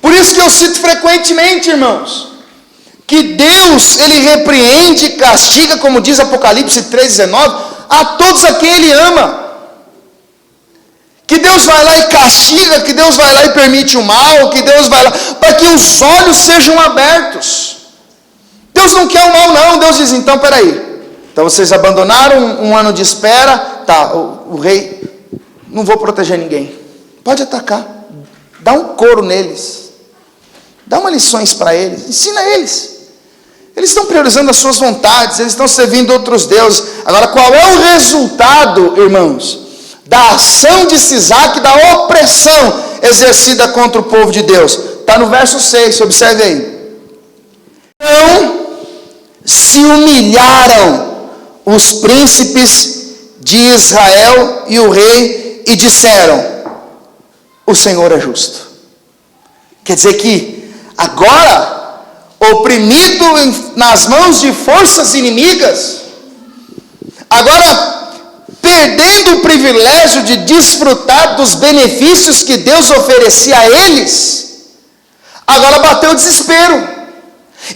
Por isso que eu cito frequentemente, irmãos, que Deus, Ele repreende e castiga, como diz Apocalipse 3,19, a todos a quem Ele ama. Que Deus vai lá e castiga, que Deus vai lá e permite o mal, que Deus vai lá, para que os olhos sejam abertos. Deus não quer o mal não. Deus diz: então peraí, então vocês abandonaram um ano de espera, tá, o rei, não vou proteger ninguém, pode atacar, dá um couro neles, dá uma lições para eles, ensina eles, Eles estão priorizando as suas vontades, eles estão servindo outros deuses. Agora, qual é o resultado, irmãos, da ação de Sisaque, da opressão exercida contra o povo de Deus? Está no verso 6, observe aí. Então se humilharam os príncipes de Israel e o rei e disseram: o Senhor é justo. Quer dizer que agora, oprimido nas mãos de forças inimigas, agora perdendo o privilégio de desfrutar dos benefícios que Deus oferecia a eles, agora bateu o desespero.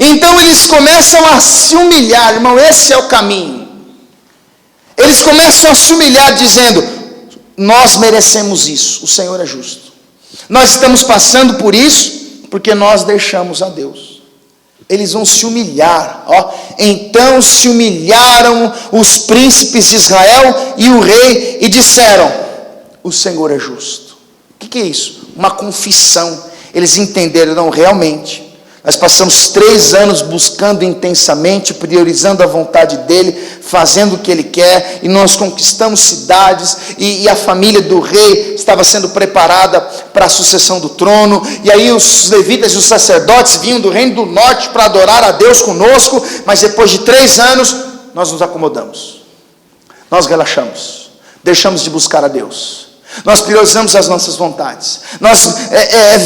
Então eles começam a se humilhar, irmão, esse é o caminho. Eles começam a se humilhar dizendo: nós merecemos isso, o Senhor é justo. Nós estamos passando por isso porque nós deixamos a Deus. Eles vão se humilhar, ó. Então se humilharam os príncipes de Israel e o rei e disseram: o Senhor é justo. O que é isso? Uma confissão. Eles entenderam: não, realmente, nós passamos 3 anos buscando intensamente, priorizando a vontade dele, fazendo o que ele quer, e nós conquistamos cidades, e a família do rei estava sendo preparada para a sucessão do trono, e aí os levitas e os sacerdotes vinham do reino do norte para adorar a Deus conosco, mas depois de 3 anos, nós nos acomodamos, nós relaxamos, deixamos de buscar a Deus. Nós priorizamos as nossas vontades, nós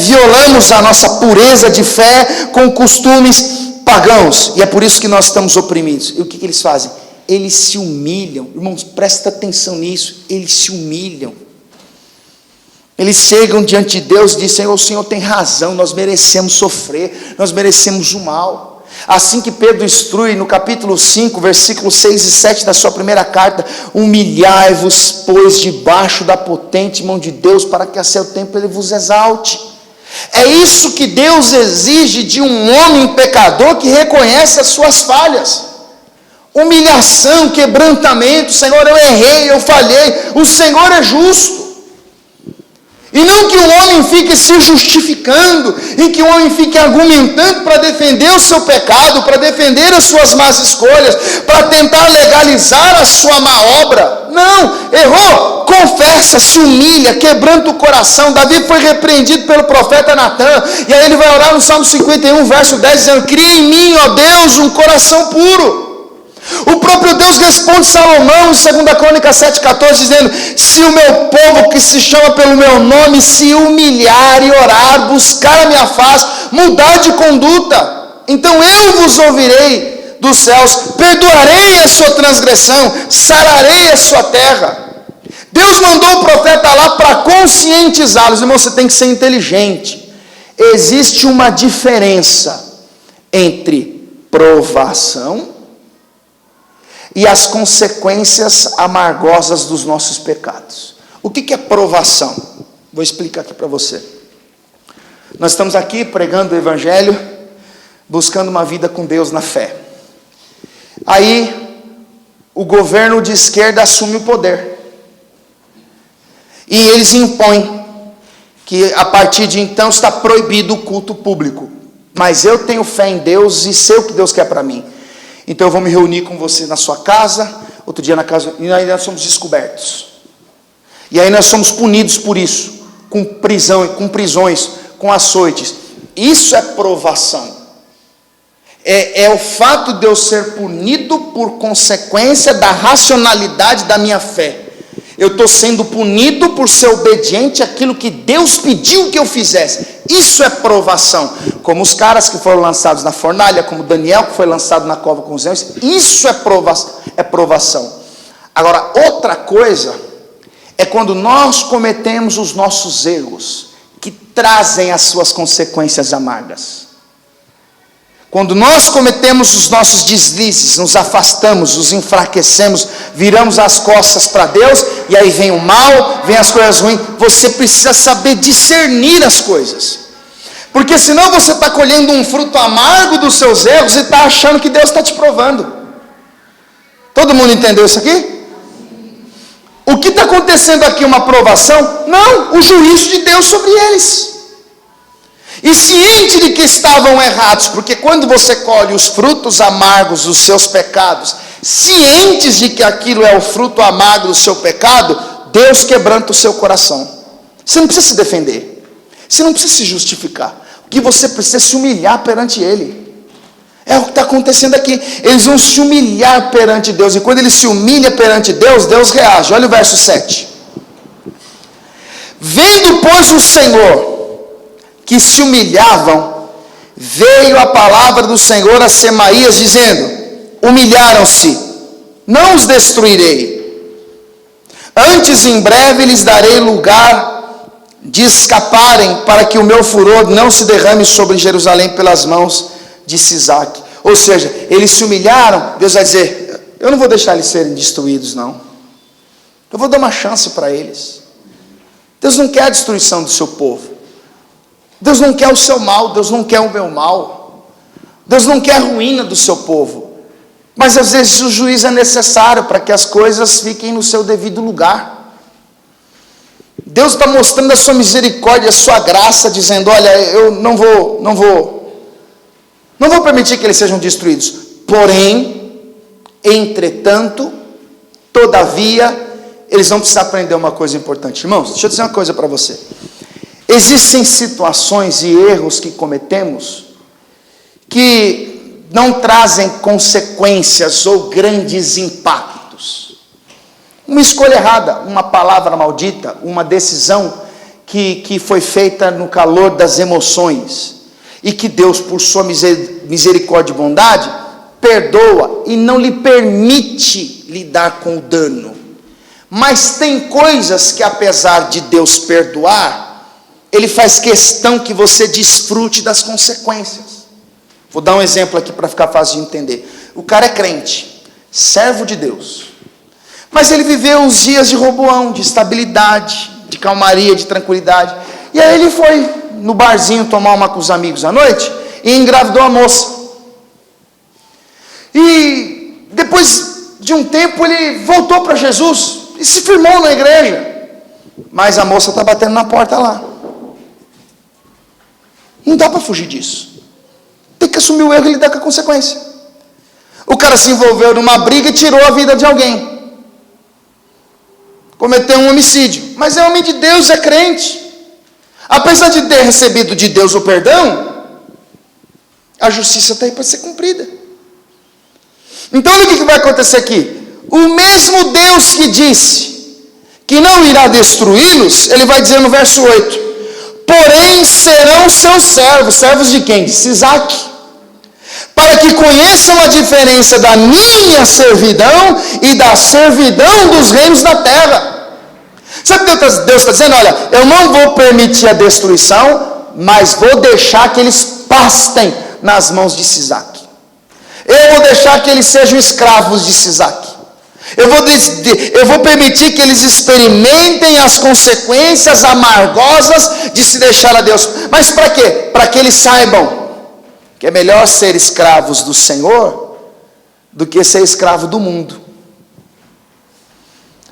violamos a nossa pureza de fé com costumes pagãos, e é por isso que nós estamos oprimidos. E o que eles fazem? Eles se humilham, irmãos, presta atenção nisso, eles se humilham, eles chegam diante de Deus e dizem: o Senhor tem razão, nós merecemos sofrer, nós merecemos o mal. Assim que Pedro instrui no capítulo 5, versículos 6 e 7 da sua primeira carta: humilhai-vos, pois, debaixo da potente mão de Deus, para que a seu tempo ele vos exalte. É isso que Deus exige de um homem pecador que reconhece as suas falhas. Humilhação, quebrantamento. Senhor, eu errei, eu falhei, o Senhor é justo. E não que o homem fique se justificando, e que o homem fique argumentando para defender o seu pecado, para defender as suas más escolhas, para tentar legalizar a sua má obra. Não, errou, confessa, se humilha, quebranta o coração. Davi foi repreendido pelo profeta Natan, e aí ele vai orar no Salmo 51, verso 10, dizendo: cria em mim, ó Deus, um coração puro. O próprio Deus responde Salomão em 2 Crônicas 7,14, dizendo: se o meu povo que se chama pelo meu nome se humilhar e orar, buscar a minha face, mudar de conduta, então eu vos ouvirei dos céus, perdoarei a sua transgressão, sararei a sua terra. Deus mandou o profeta lá para conscientizá-los. Irmão, você tem que ser inteligente. Existe uma diferença entre provação e as consequências amargosas dos nossos pecados. O que é provação? Vou explicar aqui para você. Nós estamos aqui pregando o Evangelho, buscando uma vida com Deus na fé. Aí, o governo de esquerda assume o poder. E eles impõem que a partir de então está proibido o culto público. Mas eu tenho fé em Deus e sei o que Deus quer para mim. Então eu vou me reunir com você na sua casa, outro dia na casa, e aí nós somos descobertos. E aí nós somos punidos por isso, com prisão, com prisões, com açoites. Isso é provação. É o fato de eu ser punido por consequência da racionalidade da minha fé. Eu estou sendo punido por ser obediente àquilo que Deus pediu que eu fizesse. Isso é provação. Como os caras que foram lançados na fornalha, como Daniel que foi lançado na cova com os leões. Isso é provação. Agora, outra coisa é quando nós cometemos os nossos erros, que trazem as suas consequências amargas. Quando nós cometemos os nossos deslizes, nos afastamos, nos enfraquecemos, viramos as costas para Deus, e aí vem o mal, vem as coisas ruins. Você precisa saber discernir as coisas, porque senão você está colhendo um fruto amargo dos seus erros e está achando que Deus está te provando. Todo mundo entendeu isso aqui? O que está acontecendo aqui? Uma provação? Não, o juízo de Deus sobre eles. E ciente de que estavam errados, porque quando você colhe os frutos amargos dos seus pecados, cientes de que aquilo é o fruto amargo do seu pecado, Deus quebranta o seu coração. Você não precisa se defender, você não precisa se justificar. O que você precisa é se humilhar perante Ele. É o que está acontecendo aqui. Eles vão se humilhar perante Deus, e quando ele se humilha perante Deus, Deus reage. Olha o verso 7. Vendo, pois, o Senhor que se humilhavam, veio a palavra do Senhor a Semaías, dizendo: humilharam-se, não os destruirei, antes em breve lhes darei lugar de escaparem, para que o meu furor não se derrame sobre Jerusalém pelas mãos de Sisaque. Ou seja, eles se humilharam, Deus vai dizer: eu não vou deixar eles serem destruídos, não. Eu vou dar uma chance para eles. Deus não quer a destruição do seu povo. Deus não quer o seu mal, Deus não quer o meu mal. Deus não quer a ruína do seu povo. Mas às vezes o juízo é necessário para que as coisas fiquem no seu devido lugar. Deus está mostrando a sua misericórdia, a sua graça, dizendo: olha, eu não vou permitir que eles sejam destruídos. Porém, entretanto, todavia, eles vão precisar aprender uma coisa importante. Irmãos, deixa eu dizer uma coisa para você. Existem situações e erros que cometemos que não trazem consequências ou grandes impactos. Uma escolha errada, uma palavra maldita, uma decisão que foi feita no calor das emoções, e que Deus, por sua misericórdia e bondade, perdoa e não lhe permite lidar com o dano. Mas tem coisas que, apesar de Deus perdoar, Ele faz questão que você desfrute das consequências. Vou dar um exemplo aqui para ficar fácil de entender. O cara é crente, servo de Deus, mas ele viveu os dias de Roboão, de estabilidade, de calmaria, de tranquilidade. E aí ele foi no barzinho tomar uma com os amigos à noite e engravidou a moça. E depois de um tempo ele voltou para Jesus e se firmou na igreja, mas a moça está batendo na porta lá. Não dá para fugir disso. Tem que assumir o erro e lidar com a consequência. O cara se envolveu numa briga e tirou a vida de alguém. Cometeu um homicídio. Mas é homem de Deus, é crente. Apesar de ter recebido de Deus o perdão, a justiça está aí para ser cumprida. Então olha o que vai acontecer aqui. O mesmo Deus que disse que não irá destruí-los, ele vai dizer no verso 8: porém serão seus servos. Servos de quem? De Sisaque. Para que conheçam a diferença da minha servidão e da servidão dos reinos da terra. Sabe o que Deus está dizendo? Olha, eu não vou permitir a destruição, mas vou deixar que eles pastem nas mãos de Sisaque. Eu vou deixar que eles sejam escravos de Sisaque. Eu vou permitir que eles experimentem as consequências amargosas de se deixar a Deus. Mas para quê? Para que eles saibam que é melhor ser escravos do Senhor do que ser escravo do mundo.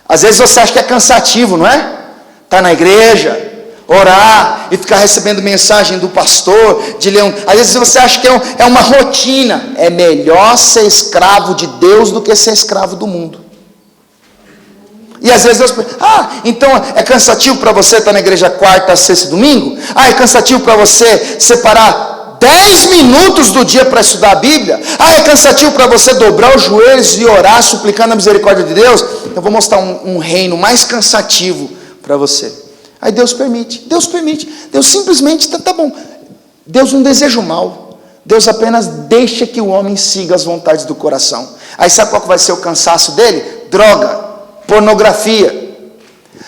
Às vezes você acha que é cansativo, não é? Estar na igreja, orar e ficar recebendo mensagem do pastor, de ler às vezes você acha que é uma rotina. É melhor ser escravo de Deus do que ser escravo do mundo. E às vezes Deus pensa: então é cansativo para você estar na igreja quarta, sexta e domingo? É cansativo para você separar 10 minutos do dia para estudar a Bíblia? É cansativo para você dobrar os joelhos e orar, suplicando a misericórdia de Deus? Eu vou mostrar um reino mais cansativo para você. Aí Deus permite, Deus simplesmente, tá bom. Deus não deseja o mal, Deus apenas deixa que o homem siga as vontades do coração. Aí sabe qual que vai ser o cansaço dele? Droga, pornografia.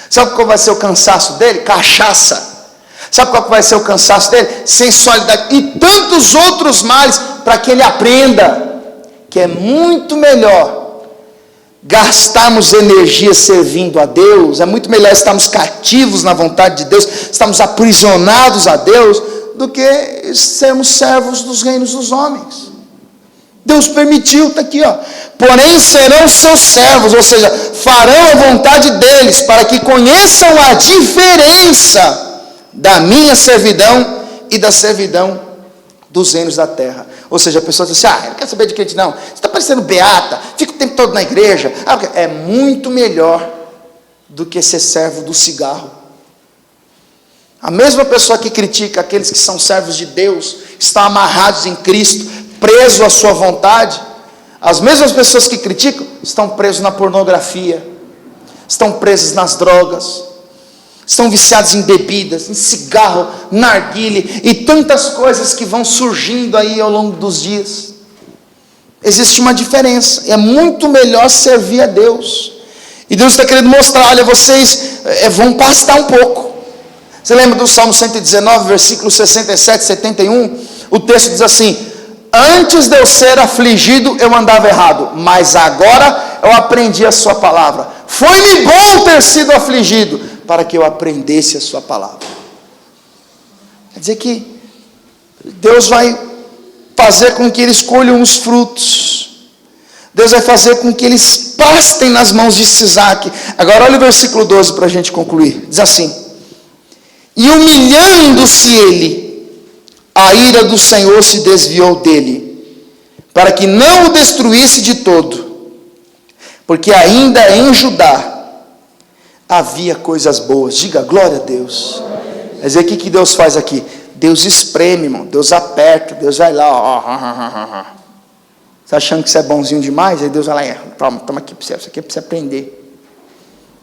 Sabe qual vai ser o cansaço dele? Cachaça. Sabe qual que vai ser o cansaço dele? Sensualidade e tantos outros males, para que ele aprenda que é muito melhor gastarmos energia servindo a Deus, é muito melhor estarmos cativos na vontade de Deus, estarmos aprisionados a Deus, do que sermos servos dos reinos dos homens. Deus permitiu, está aqui, porém serão seus servos, ou seja, farão a vontade deles, para que conheçam a diferença da minha servidão e da servidão dos reinos da terra. Ou seja, a pessoa diz assim, eu não quero saber de crente não, você está parecendo beata, fica o tempo todo na igreja. É muito melhor do que ser servo do cigarro. A mesma pessoa que critica aqueles que são servos de Deus, estão amarrados em Cristo, presos à sua vontade, as mesmas pessoas que criticam, estão presos na pornografia, estão presos nas drogas, estão viciados em bebidas, em cigarro, narguile e tantas coisas que vão surgindo aí ao longo dos dias. Existe uma diferença, é muito melhor servir a Deus, e Deus está querendo mostrar, olha, vocês vão pastar um pouco. Você lembra do Salmo 119, versículos 67, 71? O texto diz assim, antes de eu ser afligido, eu andava errado, mas agora eu aprendi a sua palavra. Foi-me bom ter sido afligido, para que eu aprendesse a sua palavra. Quer dizer que Deus vai fazer com que eles colham os frutos. Deus vai fazer com que eles pastem nas mãos de Isaac. Agora olha o versículo 12 para a gente concluir. Diz assim, e humilhando-se ele, a ira do Senhor se desviou dele, para que não o destruísse de todo, porque ainda em Judá havia coisas boas. Diga glória a Deus. Quer dizer, o que Deus faz aqui? Deus espreme, irmão. Deus aperta. Deus vai lá, Você achando que você é bonzinho demais? Aí Deus vai lá, toma aqui para você. Isso aqui é para você aprender.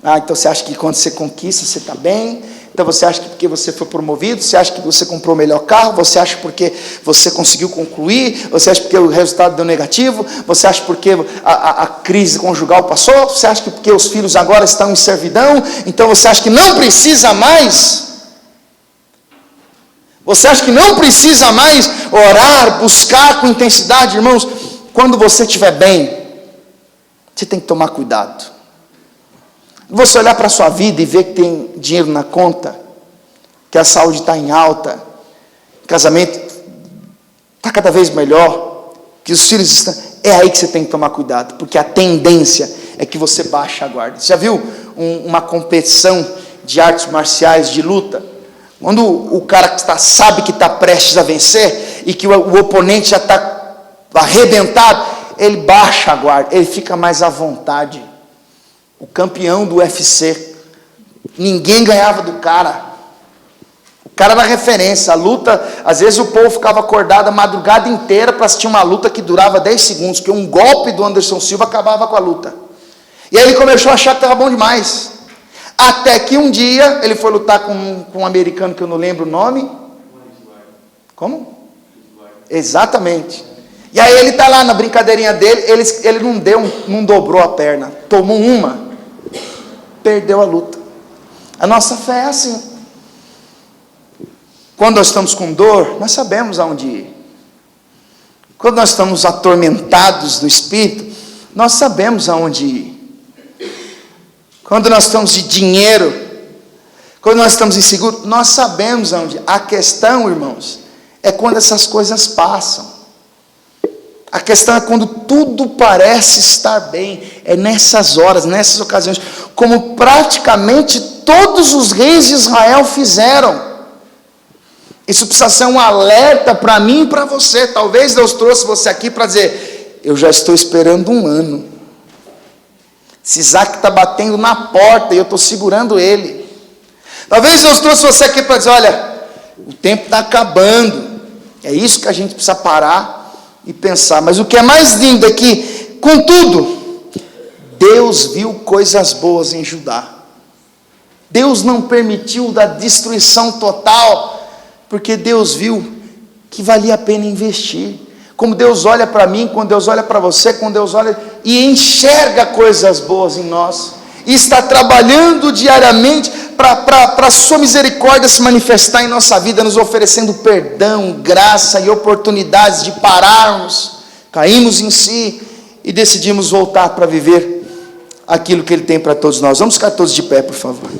Então você acha que quando você conquista, você está bem? Então você acha que porque você foi promovido, você acha que você comprou o melhor carro, você acha porque você conseguiu concluir, você acha porque o resultado deu negativo, você acha porque a crise conjugal passou, você acha que porque os filhos agora estão em servidão, então você acha que não precisa mais? Você acha que não precisa mais orar, buscar com intensidade? Irmãos, quando você estiver bem, você tem que tomar cuidado. Você olhar para a sua vida e ver que tem dinheiro na conta, que a saúde está em alta, o casamento está cada vez melhor, que os filhos estão... É aí que você tem que tomar cuidado, porque a tendência é que você baixe a guarda. Você já viu uma competição de artes marciais, de luta? Quando o cara sabe que está prestes a vencer, e que o oponente já está arrebentado, ele baixa a guarda, ele fica mais à vontade. O campeão do UFC, ninguém ganhava do cara. O cara era referência. A luta, às vezes o povo ficava acordado a madrugada inteira para assistir uma luta que durava 10 segundos, porque um golpe do Anderson Silva acabava com a luta. E aí ele começou a achar que estava bom demais. Até que um dia ele foi lutar com um americano que eu não lembro o nome. Como? Exatamente. E aí ele está lá na brincadeirinha dele, ele não dobrou a perna, tomou uma, perdeu a luta. A nossa fé é assim. Quando nós estamos com dor, nós sabemos aonde ir. Quando nós estamos atormentados do Espírito, nós sabemos aonde ir. Quando nós estamos de dinheiro, quando nós estamos inseguros, nós sabemos aonde ir. A questão, irmãos, é quando essas coisas passam. A questão é quando tudo parece estar bem, é nessas horas, nessas ocasiões, como praticamente todos os reis de Israel fizeram. Isso precisa ser um alerta para mim e para você. Talvez Deus trouxe você aqui para dizer, eu já estou esperando um ano. Esse Isaac está batendo na porta e eu estou segurando ele. Talvez Deus trouxe você aqui para dizer, olha, o tempo está acabando. É isso que a gente precisa parar e pensar. Mas o que é mais lindo é que, contudo, Deus viu coisas boas em Judá. Deus não permitiu da destruição total, porque Deus viu que valia a pena investir. Como Deus olha para mim, quando Deus olha para você, quando Deus olha e enxerga coisas boas em nós, e está trabalhando diariamente para a sua misericórdia se manifestar em nossa vida, nos oferecendo perdão, graça e oportunidades de pararmos, caímos em si e decidimos voltar para viver aquilo que Ele tem para todos nós. Vamos ficar todos de pé, por favor.